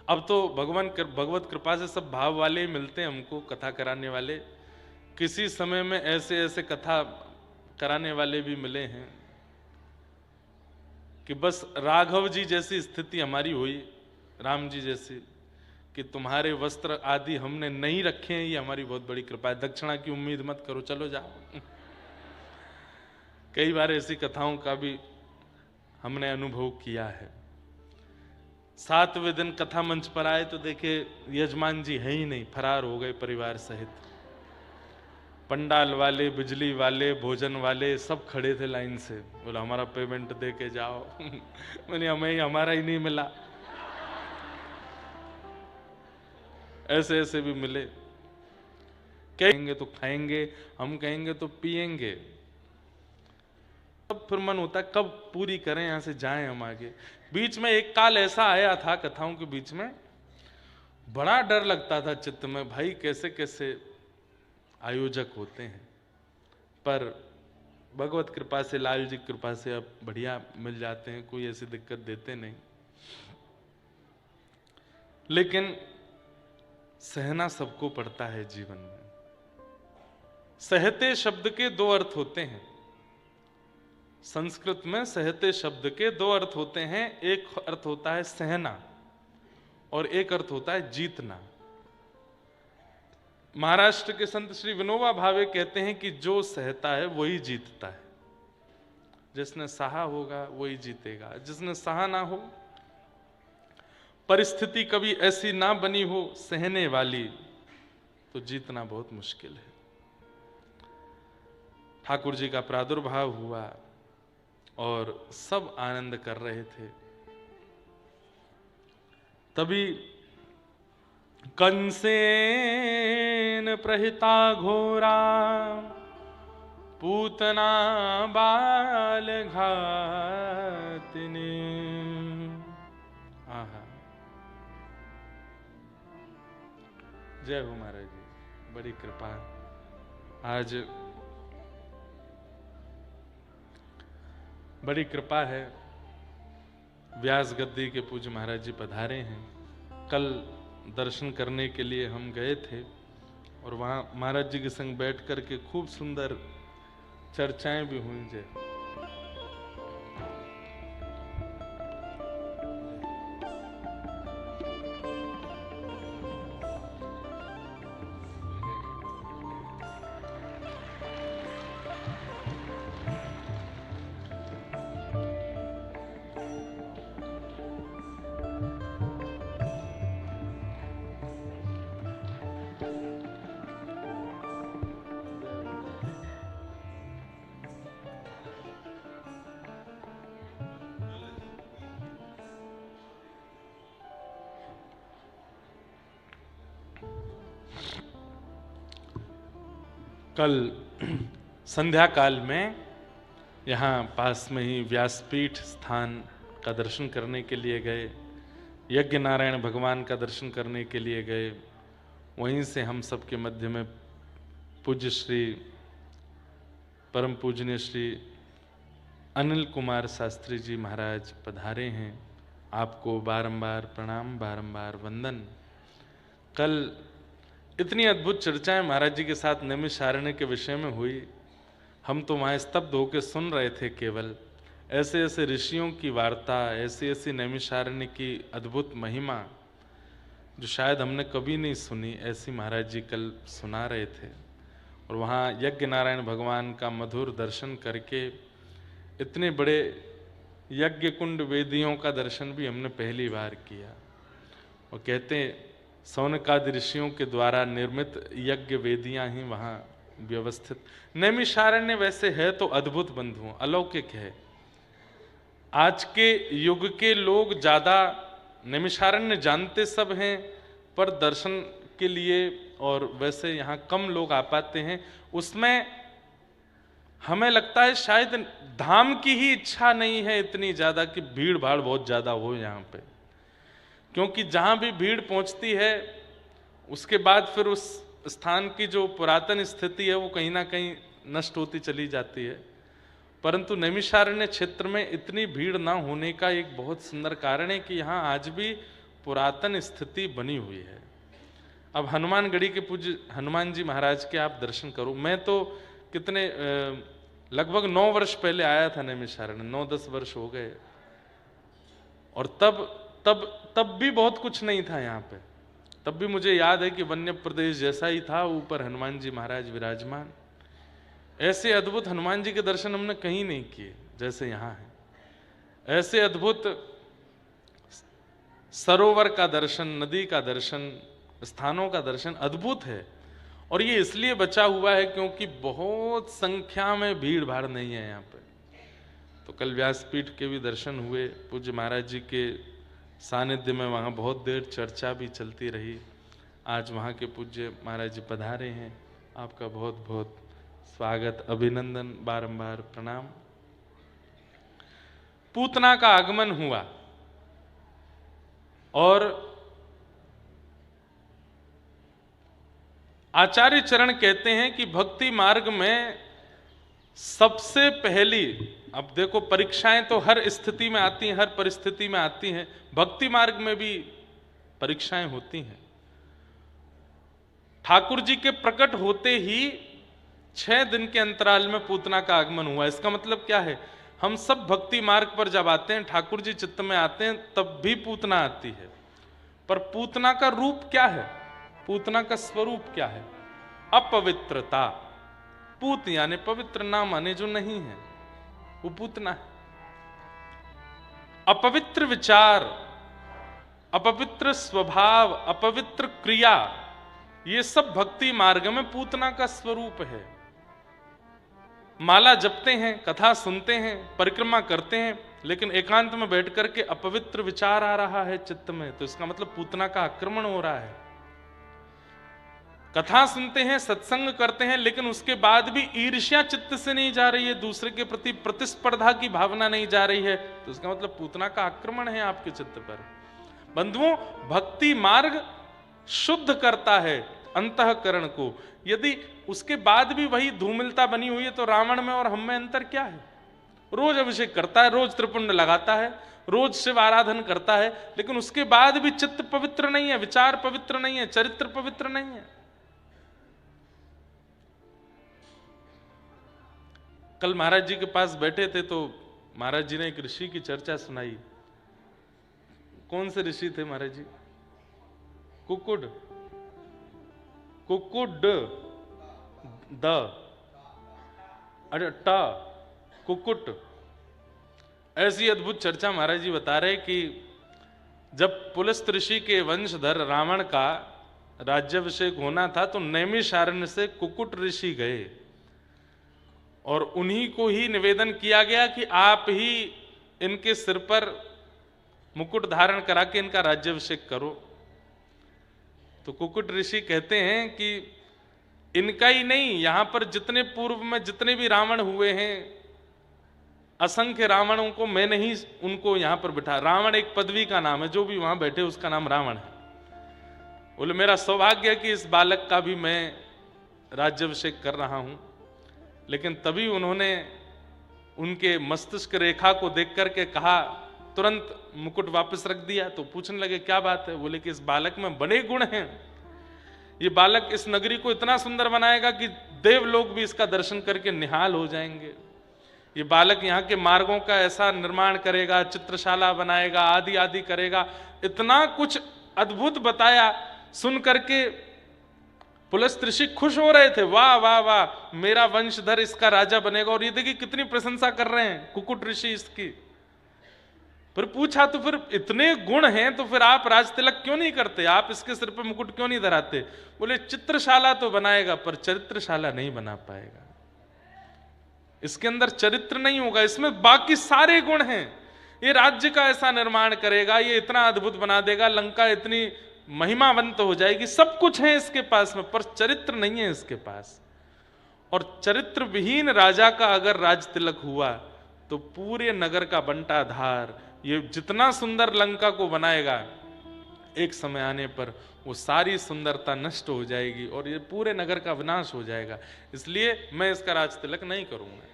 Speaker 1: अब तो भगवत कृपा से सब भाव वाले ही मिलते हैं हमको, कथा कराने वाले। किसी समय में ऐसे ऐसे कथा कराने वाले भी मिले हैं कि बस राघव जी जैसी स्थिति हमारी हुई, राम जी जैसी, कि तुम्हारे वस्त्र आदि हमने नहीं रखे हैं, ये हमारी बहुत बड़ी कृपा है, दक्षिणा की उम्मीद मत करो, चलो जाओ। कई बार ऐसी कथाओं का भी हमने अनुभव किया है। 7वें दिन कथा मंच पर आए तो देखे यजमान जी है ही नहीं, फरार हो गए परिवार सहित। पंडाल वाले, बिजली वाले, भोजन वाले सब खड़े थे लाइन से, बोला हमारा पेमेंट दे के जाओ। मैंने हमारा ही नहीं मिला। ऐसे ऐसे भी मिले। कहेंगे तो खाएंगे, हम कहेंगे तो पिएंगे। तब फिर मन होता है कब पूरी करें, यहां से जाएं हम आगे। बीच में एक काल ऐसा आया था कथाओं के बीच में, बड़ा डर लगता था चित्त में, भाई कैसे कैसे आयोजक होते हैं। पर भगवत कृपा से, लाल जी की कृपा से अब बढ़िया मिल जाते हैं, कोई ऐसी दिक्कत देते नहीं। लेकिन सहना सबको पड़ता है जीवन में। सहते शब्द के 2 अर्थ होते हैं। संस्कृत में सहते शब्द के 2 अर्थ होते हैं। एक अर्थ होता है सहना और एक अर्थ होता है जीतना। महाराष्ट्र के संत श्री विनोबा भावे कहते हैं कि जो सहता है वही जीतता है। जिसने सहा होगा वही जीतेगा, जिसने सहा ना हो, परिस्थिति कभी ऐसी ना बनी हो सहने वाली, तो जीतना बहुत मुश्किल है। ठाकुर जी का प्रादुर्भाव हुआ और सब आनंद कर रहे थे। तभी कंसेन प्रहिता घोरा पूतना बाल घातिनी। आहा, जय हो महाराज जी, बड़ी कृपा। आज बड़ी कृपा है, व्यास गद्दी के पूज्य महाराज जी पधारे हैं। कल दर्शन करने के लिए हम गए थे और वहाँ महाराज जी के संग बैठ कर के खूब सुंदर चर्चाएं भी हुई। जय कल संध्या काल में यहाँ पास में ही व्यासपीठ स्थान का दर्शन करने के लिए गए, यज्ञ नारायण भगवान का दर्शन करने के लिए गए। वहीं से हम सबके मध्य में पूज्य श्री परम पूजनीय श्री अनिल कुमार शास्त्री जी महाराज पधारे हैं। आपको बारंबार प्रणाम, बारंबार वंदन। कल इतनी अद्भुत चर्चाएं महाराज जी के साथ नैमिषारण्य के विषय में हुई, हम तो वहाँ स्तब्ध होकर सुन रहे थे। केवल ऐसे ऐसे ऋषियों की वार्ता, ऐसी ऐसी नैमिषारण्य की अद्भुत महिमा जो शायद हमने कभी नहीं सुनी, ऐसी महाराज जी कल सुना रहे थे। और वहाँ यज्ञ नारायण भगवान का मधुर दर्शन करके इतने बड़े यज्ञ कुंड वेदियों का दर्शन भी हमने पहली बार किया। और कहते सौनकादि ऋषियों के द्वारा निर्मित यज्ञ वेदियां ही वहाँ व्यवस्थित। नैमिषारण्य वैसे है तो अद्भुत बंधुओं, अलौकिक है। आज के युग के लोग ज्यादा नैमिषारण्य जानते सब हैं, पर दर्शन के लिए और वैसे यहाँ कम लोग आ पाते हैं। उसमें हमें लगता है शायद धाम की ही इच्छा नहीं है इतनी ज्यादा कि भीड़ भाड़ बहुत ज्यादा हो यहाँ पे, क्योंकि जहाँ भी भीड़ पहुँचती है उसके बाद फिर उस स्थान की जो पुरातन स्थिति है वो कहीं ना कहीं नष्ट होती चली जाती है। परंतु नैमिषारण्य क्षेत्र में इतनी भीड़ ना होने का एक बहुत सुंदर कारण है कि यहाँ आज भी पुरातन स्थिति बनी हुई है। अब हनुमानगढ़ी के पूज्य हनुमान जी महाराज के आप दर्शन करो। मैं तो कितने लगभग 9 वर्ष पहले आया था नैमिषारण्य, 9-10 वर्ष हो गए। और तब भी बहुत कुछ नहीं था यहाँ पे। तब भी मुझे याद है कि वन्य प्रदेश जैसा ही था, ऊपर हनुमान जी महाराज विराजमान। ऐसे अद्भुत हनुमान जी के दर्शन हमने कहीं नहीं किए जैसे यहाँ है। ऐसे अद्भुत सरोवर का दर्शन, नदी का दर्शन, स्थानों का दर्शन अद्भुत है। और ये इसलिए बचा हुआ है क्योंकि बहुत संख्या में भीड़ भाड़ नहीं है यहाँ पे। तो कल व्यासपीठ के भी दर्शन हुए, पूज्य महाराज जी के सानिध्य में वहाँ बहुत देर चर्चा भी चलती रही। आज वहाँ के पूज्य महाराज जी पधारे हैं, आपका बहुत बहुत स्वागत, अभिनंदन, बारंबार प्रणाम। पूतना का आगमन हुआ और आचार्य चरण कहते हैं कि भक्ति मार्ग में सबसे पहली, अब देखो परीक्षाएं तो हर स्थिति में आती हैं, हर परिस्थिति में आती हैं, भक्ति मार्ग में भी परीक्षाएं होती हैं। ठाकुर जी के प्रकट होते ही 6 दिन के अंतराल में पूतना का आगमन हुआ। इसका मतलब क्या है? हम सब भक्ति मार्ग पर जब आते हैं, ठाकुर जी चित्त में आते हैं, तब भी पूतना आती है। पर पूतना का रूप क्या है? पूतना का स्वरूप क्या है? अपवित्रता। पूत यानी पवित्र, ना माने जो नहीं है। वो पूतना है। अपवित्र विचार, अपवित्र स्वभाव, अपवित्र क्रिया, ये सब भक्ति मार्ग में पूतना का स्वरूप है। माला जपते हैं, कथा सुनते हैं, परिक्रमा करते हैं, लेकिन एकांत में बैठ करके अपवित्र विचार आ रहा है चित्त में, तो इसका मतलब पूतना का आक्रमण हो रहा है। कथा सुनते हैं, सत्संग करते हैं, लेकिन उसके बाद भी ईर्ष्या चित्त से नहीं जा रही है, दूसरे के प्रति प्रतिस्पर्धा की भावना नहीं जा रही है, तो इसका मतलब पूतना का आक्रमण है आपके चित्त पर। बंधुओं, भक्ति मार्ग शुद्ध करता है अंतःकरण को। यदि उसके बाद भी वही धूमिलता बनी हुई है, तो रावण में और हम में अंतर क्या है? रोज अभिषेक करता है, रोज त्रिपुंड लगाता है, रोज शिव आराधन करता है, लेकिन उसके बाद भी चित्त पवित्र नहीं है, विचार पवित्र नहीं है, चरित्र पवित्र नहीं है। कल महाराज जी के पास बैठे थे तो महाराज जी ने एक ऋषि की चर्चा सुनाई। कौन से ऋषि थे महाराज जी? कुकुड, कुकुड द, अरे ट, कुकुट। ऐसी अद्भुत चर्चा महाराज जी बता रहे कि जब पुलस्त ऋषि के वंशधर रावण का राज्याभिषेक होना था, तो नैमिषारण्य से कुकुट ऋषि गए और उन्हीं को ही निवेदन किया गया कि आप ही इनके सिर पर मुकुट धारण करा के इनका राज्याभिषेक करो। तो कुकुट ऋषि कहते हैं कि इनका ही नहीं, यहां पर जितने पूर्व में जितने भी रावण हुए हैं, असंख्य रावणों को मैंने ही उनको यहां पर बिठा। रावण एक पदवी का नाम है, जो भी वहां बैठे उसका नाम रावण है। बोले मेरा सौभाग्य है कि इस बालक का भी मैं राज्याभिषेक कर रहा हूं। लेकिन तभी उन्होंने उनके मस्तिष्क रेखा को देख करके कहा, तुरंत मुकुट वापस रख दिया। तो पूछने लगे क्या बात है? बोले कि इस बालक में बड़े गुण हैं, ये बालक इस नगरी को इतना सुंदर बनाएगा कि देवलोक भी इसका दर्शन करके निहाल हो जाएंगे। ये बालक यहाँ के मार्गों का ऐसा निर्माण करेगा, चित्रशाला बनाएगा, आदि आदि करेगा। इतना कुछ अद्भुत बताया। सुन करके पुलस्त ऋषि खुश हो रहे थे, वाह वाह वाह, मेरा वंशधर इसका राजा बनेगा। और ये देखिए कितनी प्रशंसा कर रहे हैं कुकुट ऋषि इसकी। फिर पूछा, तो फिर इतने गुण हैं तो फिर आप राज तिलक क्यों नहीं करते? आप इसके सिर पर मुकुट क्यों नहीं धराते? बोले चित्रशाला तो बनाएगा पर चरित्रशाला नहीं बना पाएगा, इसके अंदर चरित्र नहीं होगा, इसमें बाकी सारे गुण हैं। ये राज्य का ऐसा निर्माण करेगा, ये इतना अद्भुत बना देगा, लंका इतनी महिमावंत हो जाएगी, सब कुछ है इसके पास में, पर चरित्र नहीं है इसके पास। और चरित्र विहीन राजा का अगर राज तिलक हुआ तो पूरे नगर का बंटाधार, ये जितना सुंदर लंका को बनाएगा, एक समय आने पर वो सारी सुंदरता नष्ट हो जाएगी और ये पूरे नगर का विनाश हो जाएगा। इसलिए मैं इसका राज तिलक नहीं करूंगा।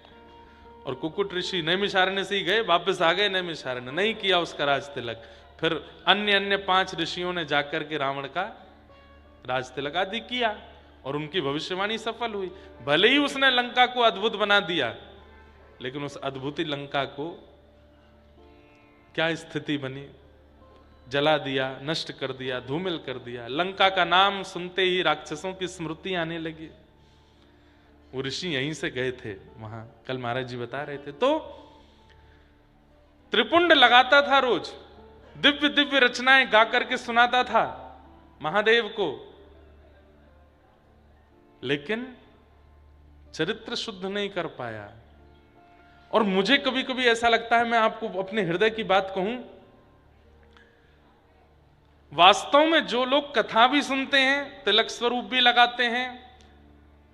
Speaker 1: और कुकुट ऋषि नैमिषारण्य से ही गए, वापस आ गए नैमिषारण्य, नहीं किया उसका राज तिलक। फिर अन्य 5 ऋषियों ने जाकर के रावण का राज तिलक आदि किया और उनकी भविष्यवाणी सफल हुई। भले ही उसने लंका को अद्भुत बना दिया, लेकिन उस अद्भुत लंका को क्या स्थिति बनी? जला दिया, नष्ट कर दिया, धूमिल कर दिया। लंका का नाम सुनते ही राक्षसों की स्मृति आने लगी। वो ऋषि यहीं से गए थे वहां, कल महाराज जी बता रहे थे। तो त्रिपुंड लगाता था रोज, दिव्य दिव्य रचनाएं गा करके सुनाता था महादेव को, लेकिन चरित्र शुद्ध नहीं कर पाया। और मुझे कभी कभी ऐसा लगता है, मैं आपको अपने हृदय की बात कहूं, वास्तव में जो लोग कथा भी सुनते हैं, तिलक स्वरूप भी लगाते हैं,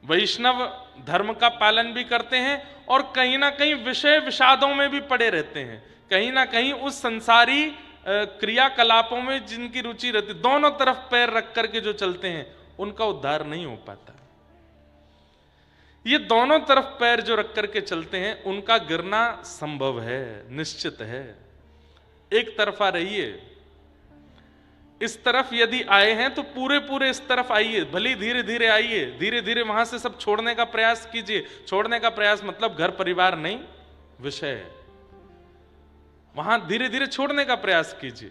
Speaker 1: वैष्णव धर्म का पालन भी करते हैं, और कहीं ना कहीं विषय विषादों में भी पड़े रहते हैं, कहीं ना कहीं उस संसारी क्रियाकलापों में जिनकी रुचि रहती, दोनों तरफ पैर रख करके जो चलते हैं, उनका उद्धार नहीं हो पाता। ये दोनों तरफ पैर जो रख करके चलते हैं, उनका गिरना संभव है, निश्चित है। एक तरफा रहिए, इस तरफ यदि आए हैं तो पूरे पूरे इस तरफ आइए, भले धीरे धीरे आइए, धीरे धीरे वहां से सब छोड़ने का प्रयास कीजिए। छोड़ने का प्रयास मतलब घर परिवार नहीं, विषय, वहां धीरे धीरे छोड़ने का प्रयास कीजिए।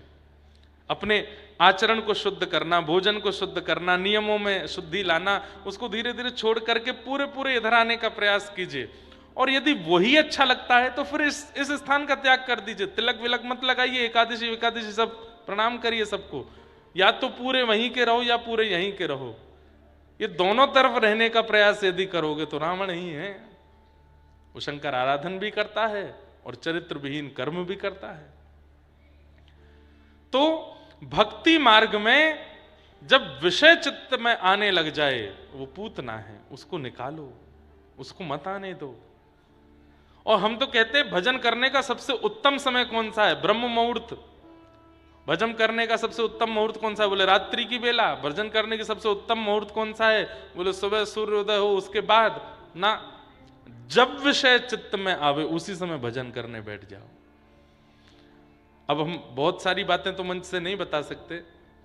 Speaker 1: अपने आचरण को शुद्ध करना, भोजन को शुद्ध करना, नियमों में शुद्धि लाना, उसको धीरे धीरे छोड़ करके पूरे पूरे इधर आने का प्रयास कीजिए। और यदि वही अच्छा लगता है तो फिर इस स्थान का त्याग कर दीजिए, तिलक विलक मत लगाइए, एकादशी एकादशी सब प्रणाम करिए सबको, या तो पूरे वहीं के रहो या पूरे यहीं के रहो। ये दोनों तरफ रहने का प्रयास यदि करोगे तो रावण ही है। वो शंकर आराधन भी करता है और चरित्र विहीन कर्म भी करता है। तो भक्ति मार्ग में जब विषय चित्त में आने लग जाए, वो पूतना है, उसको निकालो, उसको मत आने दो। और हम तो कहते हैं भजन करने का सबसे उत्तम समय कौन सा है? ब्रह्म मुहूर्त। भजन करने का सबसे उत्तम मुहूर्त कौन सा है? बोले रात्रि की बेला। भजन करने की सबसे उत्तम मुहूर्त कौन सा है? बोले सुबह सूर्योदय हो उसके बाद ना। जब विषय चित्त में आवे उसी समय भजन करने बैठ जाओ। अब हम बहुत सारी बातें तो मंच से नहीं बता सकते,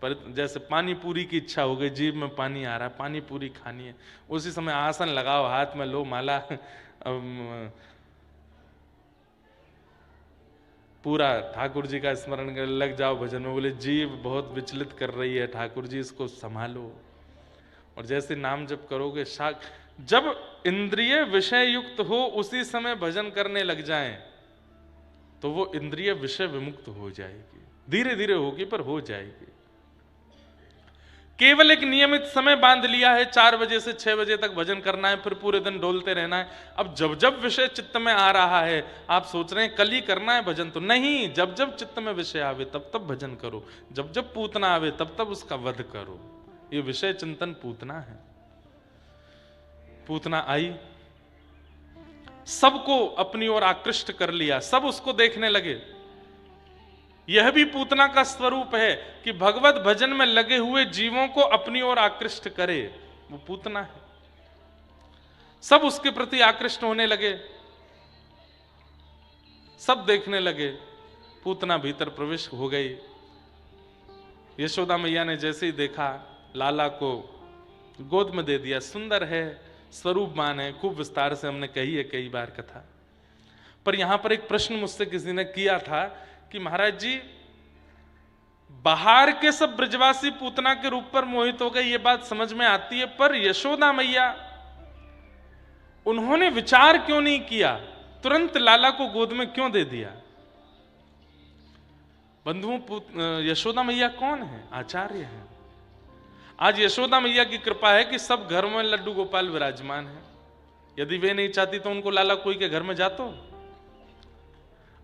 Speaker 1: पर जैसे पानी पूरी की इच्छा हो गई, जीभ में पानी आ रहा है, पानी पूरी खानी है, उसी समय आसन लगाओ, हाथ में लो माला, पूरा ठाकुर जी का स्मरण कर लग जाओ भजन में। बोले जीभ बहुत विचलित कर रही है, ठाकुर जी इसको संभालो। और जैसे नाम जप करोगे, जब इंद्रिय विषय युक्त हो उसी समय भजन करने लग जाएं, तो वो इंद्रिय विषय विमुक्त हो जाएगी। धीरे धीरे होगी पर हो जाएगी। केवल एक नियमित समय बांध लिया है, 4 बजे से 6 बजे तक भजन करना है, फिर पूरे दिन डोलते रहना है। अब जब जब विषय चित्त में आ रहा है, आप सोच रहे हैं कल ही करना है भजन, तो नहीं, जब जब चित्त में विषय आवे तब तब भजन करो, जब जब पूतना आवे तब तब उसका वध करो। ये विषय चिंतन पूतना है। पूतना आई, सबको अपनी ओर आकृष्ट कर लिया, सब उसको देखने लगे। यह भी पूतना का स्वरूप है कि भगवत भजन में लगे हुए जीवों को अपनी ओर आकृष्ट करे, वो पूतना है। सब उसके प्रति आकृष्ट होने लगे, सब देखने लगे। पूतना भीतर प्रवेश हो गई। यशोदा मैया ने जैसे ही देखा, लाला को गोद में दे दिया। सुंदर है, स्वरूपमान है, खूब विस्तार से हमने कही है कई बार कथा। पर यहां पर एक प्रश्न मुझसे किसी ने किया था कि महाराज जी, बाहर के सब ब्रजवासी पूतना के रूप पर मोहित हो गए, ये बात समझ में आती है, पर यशोदा मैया, उन्होंने विचार क्यों नहीं किया, तुरंत लाला को गोद में क्यों दे दिया? बंधुओं, यशोदा मैया कौन है? आचार्य है। आज यशोदा मैया की कृपा है कि सब घर में लड्डू गोपाल विराजमान है। यदि वे नहीं चाहती तो उनको लाला कोई के घर में जातो?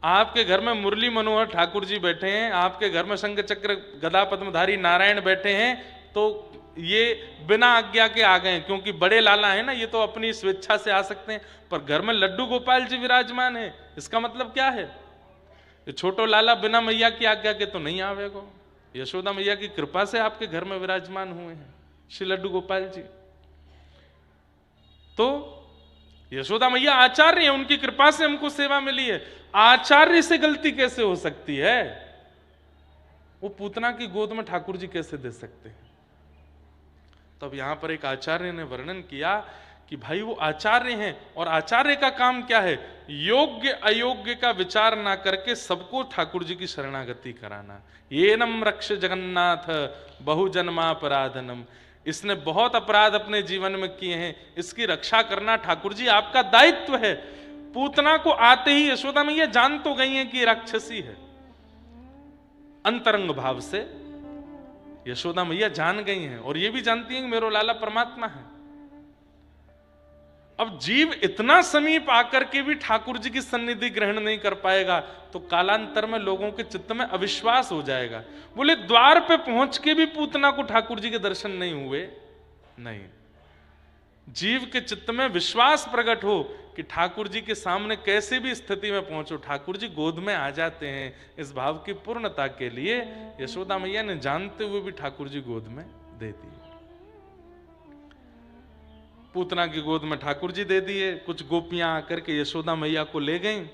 Speaker 1: आपके घर में मुरली मनोहर ठाकुर जी बैठे हैं, आपके घर में शंख चक्र गदा पद्मधारी नारायण बैठे हैं, तो ये बिना आज्ञा के आ गए, क्योंकि बड़े लाला है ना, ये तो अपनी स्वेच्छा से आ सकते हैं। पर घर में लड्डू गोपाल जी विराजमान है, इसका मतलब क्या है? ये छोटो लाला बिना मैया की आज्ञा के तो नहीं आवेगो। यशोदा मैया की कृपा से आपके घर में विराजमान हुए हैं श्री लड्डू गोपाल जी। तो यशोदा मैया आचार्य है, उनकी कृपा से हमको सेवा मिली है। आचार्य से गलती कैसे हो सकती है? वो पूतना की गोद में ठाकुर जी कैसे दे सकते हैं? तब यहां पर एक आचार्य ने वर्णन किया कि भाई वो आचार्य हैं, और आचार्य का काम क्या है? योग्य अयोग्य का विचार ना करके सबको ठाकुर जी की शरणागति कराना। येनम रक्ष जगन्नाथ बहुजन्मापराधनम, इसने बहुत अपराध अपने जीवन में किए हैं, इसकी रक्षा करना ठाकुर जी आपका दायित्व है। पूतना को आते ही यशोदा मैया जान तो गई हैं कि राक्षसी है, अंतरंग भाव से यशोदा मैया जान गई हैं, और ये भी जानती हैं कि मेरो लाला परमात्मा है। अब जीव इतना समीप आकर के भी ठाकुर जी की सन्निधि ग्रहण नहीं कर पाएगा, तो कालांतर में लोगों के चित्त में अविश्वास हो जाएगा। बोले द्वार पे पहुंच के भी पूतना को ठाकुर जी के दर्शन नहीं हुए। नहीं, जीव के चित्त में विश्वास प्रकट हो कि ठाकुर जी के सामने कैसे भी स्थिति में पहुंचो, ठाकुर जी गोद में आ जाते हैं। इस भाव की पूर्णता के लिए यशोदा मैया ने जानते हुए भी ठाकुर जी गोद में दे दिए। पूतना की गोद में ठाकुर जी दे दिए। कुछ गोपियां आकर के यशोदा मैया को ले गईं।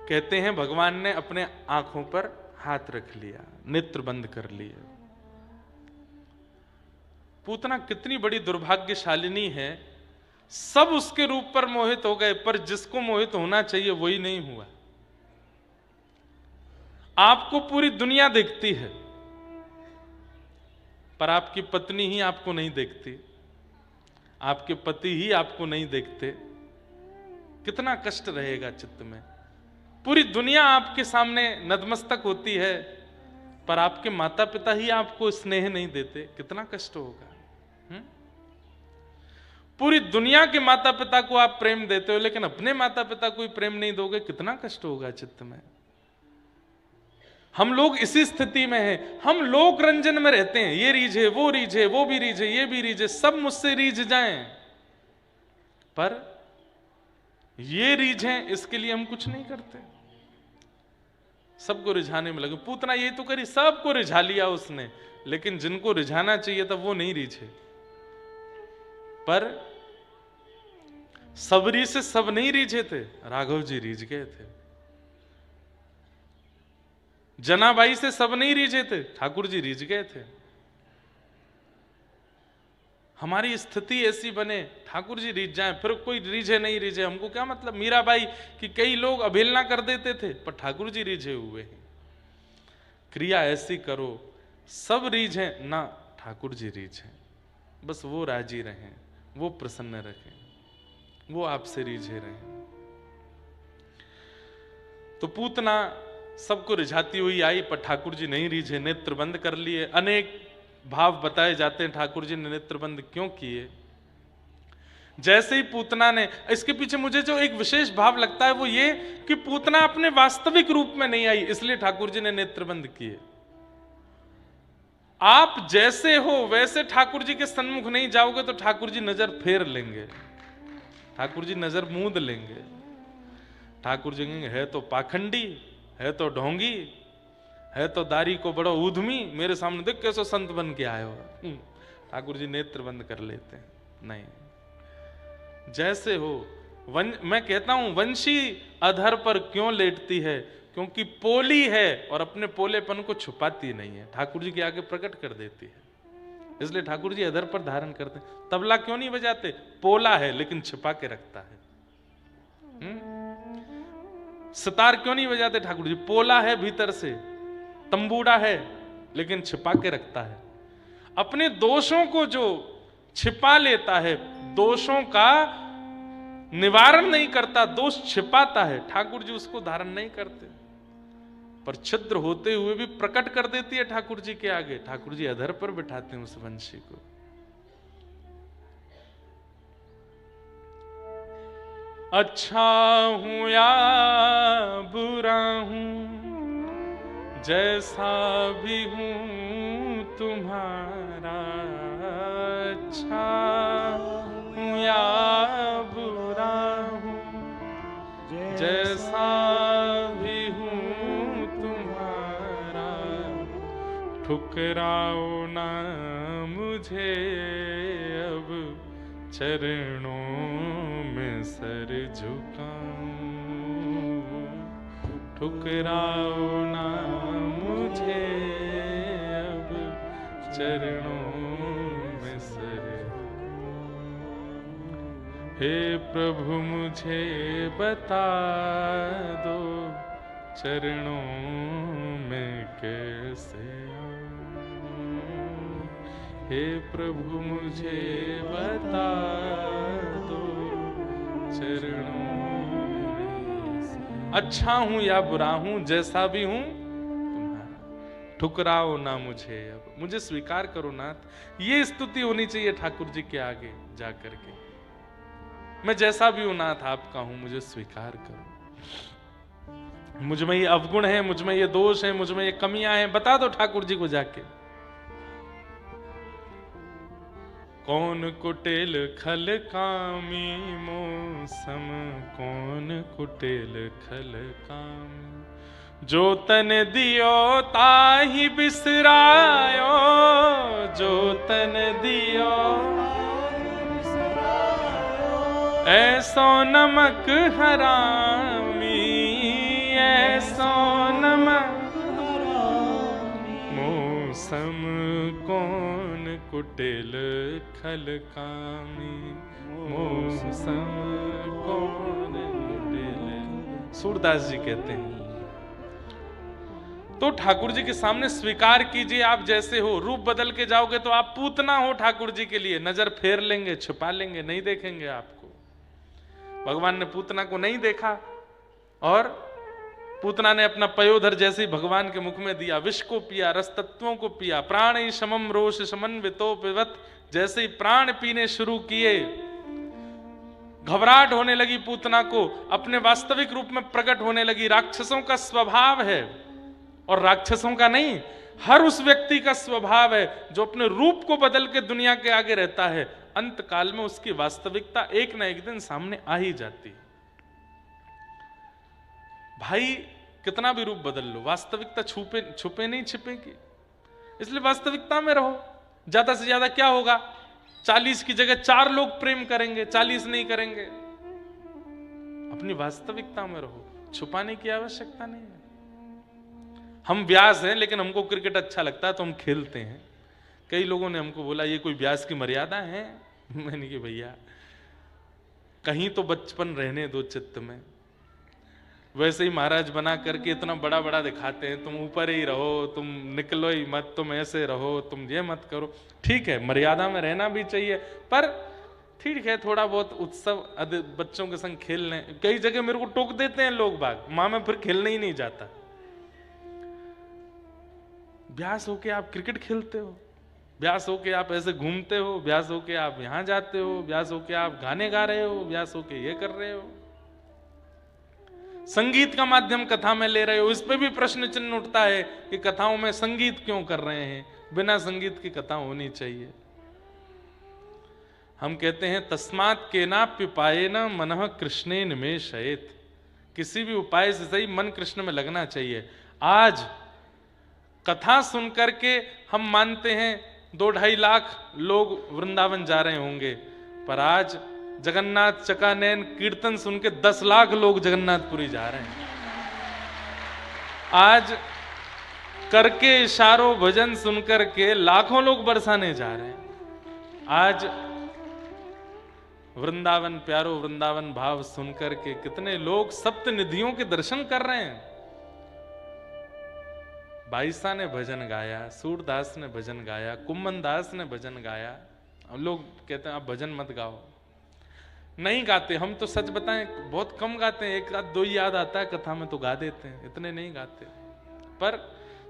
Speaker 1: कहते हैं भगवान ने अपने आंखों पर हाथ रख लिया, नेत्र बंद कर लिए। पूतना कितनी बड़ी दुर्भाग्यशालिनी है, सब उसके रूप पर मोहित हो गए, पर जिसको मोहित होना चाहिए वही नहीं हुआ। आपको पूरी दुनिया देखती है, पर आपकी पत्नी ही आपको नहीं देखती, आपके पति ही आपको नहीं देखते, कितना कष्ट रहेगा चित्त में। पूरी दुनिया आपके सामने नतमस्तक होती है, पर आपके माता पिता ही आपको स्नेह नहीं देते, कितना कष्ट होगा। पूरी दुनिया के माता पिता को आप प्रेम देते हो, लेकिन अपने माता पिता को ही प्रेम नहीं दोगे, कितना कष्ट होगा चित्त में। हम लोग इसी स्थिति में हैं, हम लोक रंजन में रहते हैं, ये रीझे, वो रीझे, वो भी रीझे, ये भी रीझे, सब मुझसे रीझ जाएं, पर ये रीझे इसके लिए हम कुछ नहीं करते, सबको रिझाने में लगे। पूतना ये तो करी, सबको रिझा लिया उसने, लेकिन जिनको रिझाना चाहिए था वो नहीं रीझे। पर सबरी से सब नहीं रीझे थे, राघव जी रीझ गए थे। जनाबाई से सब नहीं रीझे थे, ठाकुर जी रीझ गए थे। हमारी स्थिति ऐसी बने, ठाकुर जी रीझ जाएं, फिर कोई रीझे नहीं रीझे, हमको क्या मतलब। मीराबाई की कई लोग अवहेलना कर देते थे, पर ठाकुर जी रीझे हुए हैं। क्रिया ऐसी करो, सब रीझे ना, ठाकुर जी रीझे, बस वो राजी रहें, वो प्रसन्न रखें, वो आपसे रीझे रहें। तो पूतना सबको रिझाती हुई आई, पर ठाकुर जी नहीं रीझे, नेत्र बंद कर लिए। अनेक भाव बताए जाते हैं ठाकुर जी ने नेत्र बंद क्यों किए। जैसे ही पूतना ने, इसके पीछे मुझे जो एक विशेष भाव लगता है वो ये कि पूतना अपने वास्तविक रूप में नहीं आई, इसलिए ठाकुर जी ने नेत्र बंद किए। आप जैसे हो वैसे ठाकुर जी के सन्मुख नहीं जाओगे तो ठाकुर जी नजर फेर लेंगे, ठाकुर जी नजर मूंद लेंगे। ठाकुर जी कहेंगे है तो पाखंडी, है तो ढोंगी, है तो दारी को बड़ो ऊधमी, मेरे सामने देख कैसे संत बन के आए हो। ठाकुर जी नेत्र बंद कर लेते हैं, नहीं, जैसे हो। मैं कहता हूं वंशी अधर पर क्यों लेटती है, क्योंकि पोली है और अपने पोलेपन को छुपाती नहीं है, ठाकुर जी के आगे प्रकट कर देती है, इसलिए ठाकुर जी अधर पर धारण करते हैं। तबला क्यों नहीं बजाते, पोला है लेकिन छिपा के रखता है। सितार क्यों नहीं बजाते ठाकुर जी, पोला है भीतर से, तंबूड़ा है लेकिन छिपा के रखता है। अपने दोषों को जो छिपा लेता है, दोषों का निवारण नहीं करता, दोष छिपाता है, ठाकुर जी उसको धारण नहीं करते, पर छिद्र होते हुए भी प्रकट कर देती है ठाकुर जी के आगे। ठाकुर जी अधर पर बिठाते हैं उस वंशी को। अच्छा हूं या बुरा हूं, जैसा भी हूं तुम्हारा, अच्छा हूं या बुरा हूं, जैसा भी हूं तुम्हारा, ठुकराओ ना मुझे अब चरणों में सर झुकाऊं, ठुकराओ ना मुझे अब चरणों में सर। हे प्रभु मुझे बता दो चरणों में कैसे आऊं, हे प्रभु मुझे बता दो चरणों में। अच्छा हूं या बुरा हूं, जैसा भी हूं तुम्हारा, ठुकराओ ना मुझे अब, मुझे स्वीकार करो नाथ। ये स्तुति होनी चाहिए ठाकुर जी के आगे जाकर के, मैं जैसा भी हूं नाथ आपका हूं, मुझे स्वीकार करो। मुझ में ये अवगुण है, मुझ में ये दोष है, मुझ में ये कमियां हैं, बता दो ठाकुर जी को जाके। कौन कुटिल खल कामी मौसम, कौन कुटिल खल कामी, जो तन दियो ताहि बिसरायो, जो तन दियो ऐसो नमक हरामी, ऐसो नमक मौसम कौन कुटिल खल कामी, मौसम कौन कुटिल। सूरदास जी कहते हैं तो ठाकुर जी के सामने स्वीकार कीजिए आप जैसे हो। रूप बदल के जाओगे तो आप पूतना हो ठाकुर जी के लिए, नजर फेर लेंगे, छुपा लेंगे, नहीं देखेंगे आपको। भगवान ने पूतना को नहीं देखा और पूतना ने अपना पयोधर जैसे ही भगवान के मुख में दिया, विष को पिया, रस तत्वों को पिया, प्राण शमम रोष समन्वितो पिबत, जैसे ही प्राण पीने शुरू किए, घबराहट होने लगी पूतना को, अपने वास्तविक रूप में प्रकट होने लगी। राक्षसों का स्वभाव है, और राक्षसों का नहीं, हर उस व्यक्ति का स्वभाव है जो अपने रूप को बदल के दुनिया के आगे रहता है, अंत काल में उसकी वास्तविकता एक ना एक दिन सामने आ ही जाती है। भाई कितना भी रूप बदल लो, वास्तविकता छुपे नहीं छिपेगी, इसलिए वास्तविकता में रहो। ज्यादा से ज्यादा क्या होगा, 40 की जगह 4 लोग प्रेम करेंगे, 40 नहीं करेंगे। अपनी वास्तविकता में रहो, छुपाने की आवश्यकता नहीं है। हम व्यास हैं लेकिन हमको क्रिकेट अच्छा लगता है तो हम खेलते हैं। कई लोगों ने हमको बोला ये कोई व्यास की मर्यादा है? मैंने कि भैया कहीं तो बचपन रहने दो चित्त में। वैसे ही महाराज बना करके इतना बड़ा बड़ा दिखाते हैं, तुम ऊपर ही रहो, तुम निकलो ही मत, तुम ऐसे रहो, तुम ये मत करो। ठीक है, मर्यादा में रहना भी चाहिए, पर ठीक है थोड़ा बहुत उत्सव बच्चों के संग खेल लें। कई जगह मेरे को टोक देते हैं लोग बाग, मां मैं फिर खेलने ही नहीं जाता। व्यास होके आप क्रिकेट खेलते हो, व्यास होके आप ऐसे घूमते हो, व्यास होके आप यहां जाते हो, व्यास होके आप गाने गा रहे हो, व्यास होके ये कर रहे हो, संगीत का माध्यम कथा में ले रहे हो। इस पे भी प्रश्न चिन्ह उठता है कि कथाओं में संगीत क्यों कर रहे हैं, बिना संगीत की कथा होनी चाहिए। हम कहते हैं तस्मात् केनाप्युपायेन मनः कृष्णे निमेषयेत्, किसी भी उपाय से सही मन कृष्ण में लगना चाहिए। आज कथा सुनकर के हम मानते हैं 2-2.5 लाख लोग वृंदावन जा रहे होंगे, पर आज जगन्नाथ चकानैन कीर्तन सुन के 10 लाख लोग जगन्नाथपुरी जा रहे हैं। आज करके इशारों भजन सुनकर के लाखों लोग बरसाने जा रहे हैं। आज वृंदावन प्यारो वृंदावन भाव सुनकर के कितने लोग सप्त निधियों के दर्शन कर रहे हैं। बाईसा ने भजन गाया, सूरदास ने भजन गाया, कुम्मन दास ने भजन गाया। हम लोग कहते हैं आप भजन मत गाओ, नहीं गाते। हम तो सच बताएं बहुत कम गाते हैं, 1-2 ही याद आता है कथा में तो गा देते हैं, इतने नहीं गाते। पर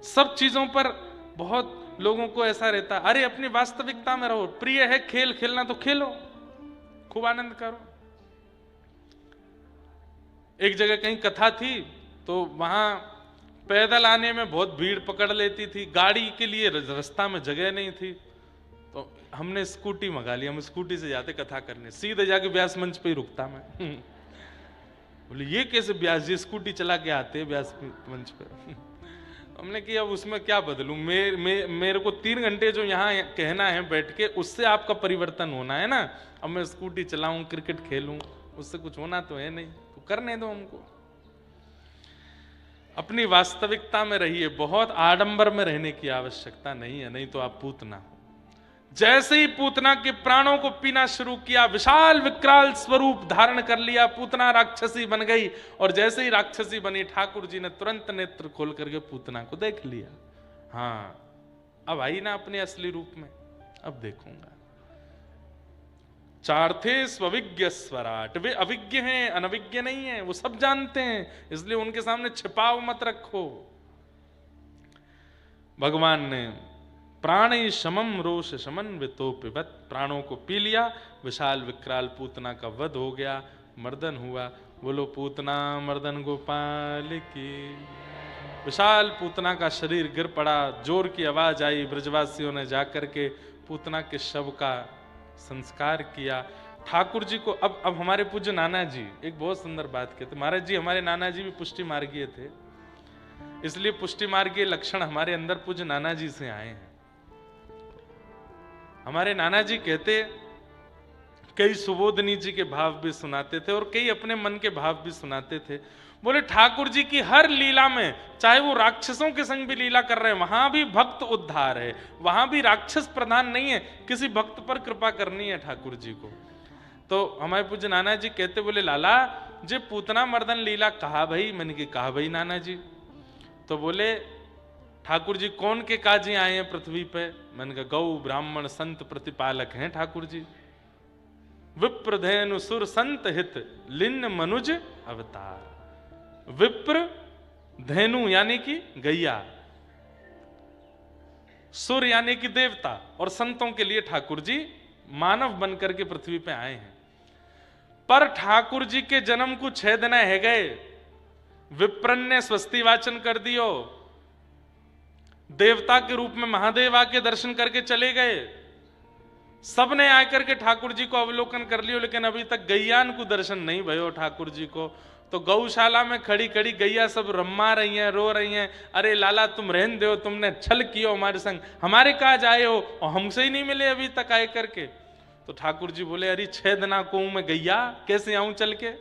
Speaker 1: सब चीजों पर बहुत लोगों को ऐसा रहता, अरे अपनी वास्तविकता में रहो। प्रिय है खेल खेलना तो खेलो, खूब आनंद करो। एक जगह कहीं कथा थी तो वहां पैदल आने में बहुत भीड़ पकड़ लेती थी, गाड़ी के लिए रास्ता में जगह नहीं थी, तो हमने स्कूटी मंगा ली। हम स्कूटी से जाते कथा करने, सीधे जाके व्यास मंच पे ही रुकता मैं। बोले ये कैसे व्यास जी स्कूटी चला के आते व्यास मंच पे? हमने कि अब उसमें क्या बदलूं, मेरे को 3 घंटे जो यहाँ कहना है बैठ के, उससे आपका परिवर्तन होना है ना। अब मैं स्कूटी चलाऊं, क्रिकेट खेलूं, उससे कुछ होना तो है नहीं, तो करने दो हमको। अपनी वास्तविकता में रहिए, बहुत आडंबर में रहने की आवश्यकता नहीं है, नहीं तो आप पूतना हो। जैसे ही पूतना के प्राणों को पीना शुरू किया, विशाल विकराल स्वरूप धारण कर लिया, पूतना राक्षसी बन गई। और जैसे ही राक्षसी बनी, ठाकुर जी ने तुरंत नेत्र खोल करके पूतना को देख लिया। हाँ अब आई ना अपने असली रूप में, अब देखूंगा। चार्थे स्वविज्ञ स्वराट, वे अविज्ञ हैं, अनविज्ञ नहीं है, वो सब जानते हैं, इसलिए उनके सामने छिपाव मत रखो। भगवान ने प्राणी शमम रोष समन्वितो पिबत, प्राणों को पी लिया, विशाल विकराल पूतना का वध हो गया, मर्दन हुआ। बोलो पूतना मर्दन गोपाल की। विशाल पूतना का शरीर गिर पड़ा, जोर की आवाज आई, ब्रजवासियों ने जाकर के पूतना के शव का संस्कार किया। ठाकुर जी को अब हमारे पूज्य नाना जी एक बहुत सुंदर बात कहते, महाराज जी हमारे नाना जी भी पुष्टि मार्गीय थे, इसलिए पुष्टि मार्गीय लक्षण हमारे अंदर पूज्य नाना जी से आए हैं। हमारे नाना जी कहते, कई सुबोधनी जी के भाव भी सुनाते थे और कई अपने मन के भाव भी सुनाते थे। बोले ठाकुर जी की हर लीला में, चाहे वो राक्षसों के संग भी लीला कर रहे हैं, वहां भी भक्त उद्धार है, वहां भी राक्षस प्रधान नहीं है, किसी भक्त पर कृपा करनी है ठाकुर जी को। तो हमारे पूज्य नाना जी कहते, बोले लाला जे पूतना मर्दन लीला कहा भाई? मैंने की कहा भाई नाना जी। तो बोले ठाकुर जी कौन के काजी आए हैं पृथ्वी पे? मैंने कहा गौ ब्राह्मण संत प्रतिपालक हैं ठाकुर जी। विप्र धेनु सुर संत हित लिन्न मनुज अवतार। विप्र धेनु यानी कि गैया, सुर यानी कि देवता, और संतों के लिए ठाकुर जी मानव बनकर के पृथ्वी पे आए हैं। पर ठाकुर जी के जन्म को 6 दिन है गए, विप्रन ने स्वस्ति वाचन कर दियो, देवता के रूप में महादेव आके दर्शन करके चले गए, सबने आकर के ठाकुर जी को अवलोकन कर लियो, लेकिन अभी तक गैयान को दर्शन नहीं भयो ठाकुर जी को। तो गौशाला में खड़ी खड़ी गैया सब रम्मा रही हैं, रो रही हैं, अरे लाला तुम रहन दो, तुमने छल कियो हमारे संग, हमारे काज आए हो और हमसे ही नहीं मिले अभी तक आए करके। तो ठाकुर जी बोले अरे 6 दिना को मैं गैया, कैसे आऊं चल के,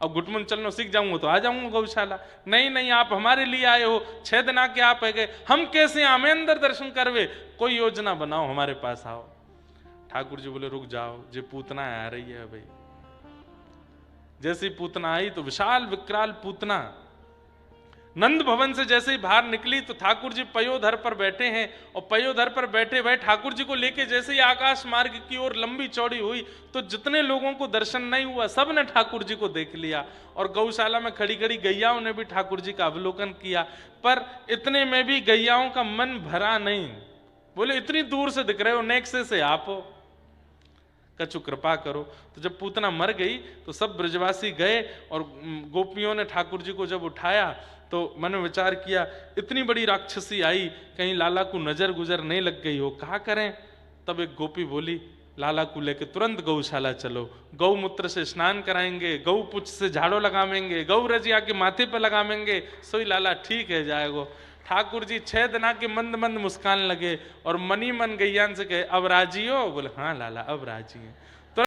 Speaker 1: अब घुटमुन चलना सीख जाऊंगा तो आ जाऊंगा गौशाला। नहीं नहीं, आप हमारे लिए आए हो, 6 दिना के आप है गए, हम कैसे हमें अंदर दर्शन करवे, कोई योजना बनाओ, हमारे पास आओ। ठाकुर जी बोले रुक जाओ, जे पूतना आ रही है भाई। जैसी पूतना आई तो विशाल विकराल पूतना नंद भवन से जैसे ही बाहर निकली तो ठाकुर जी पयोधर पर बैठे हैं, और पयोधर पर बैठे भाई ठाकुर जी को लेके जैसे ही आकाश मार्ग की ओर लंबी चौड़ी हुई तो जितने लोगों को दर्शन नहीं हुआ सब ने ठाकुर जी को देख लिया, और गौशाला में खड़ी खड़ी गैयाओं ने भी ठाकुर जी का अवलोकन किया। पर इतने में भी गैयाओं का मन भरा नहीं, बोले इतनी दूर से दिख रहे हो, नेक्से से आप हो, कछु कृपा करो। तो जब पूतना मर गई तो सब ब्रजवासी गए, और गोपियों ने ठाकुर जी को जब उठाया तो मन में विचार किया इतनी बड़ी राक्षसी आई, कहीं लाला को नजर गुजर नहीं लग गई हो, क्या करें। तब एक गोपी बोली लाला को लेके तुरंत गौशाला चलो, गौमूत्र से स्नान कराएंगे, गौ पुछ से झाड़ू लगावेंगे, गौ रजिया के माथे पे लगावेंगे, सोई लाला ठीक है जाएगो। ठाकुर जी 6 दिना के मंद मंद मुस्कान लगे और मनी मन गैयान से कहे अब राजी हो, बोले हाँ लाला अब राजी है।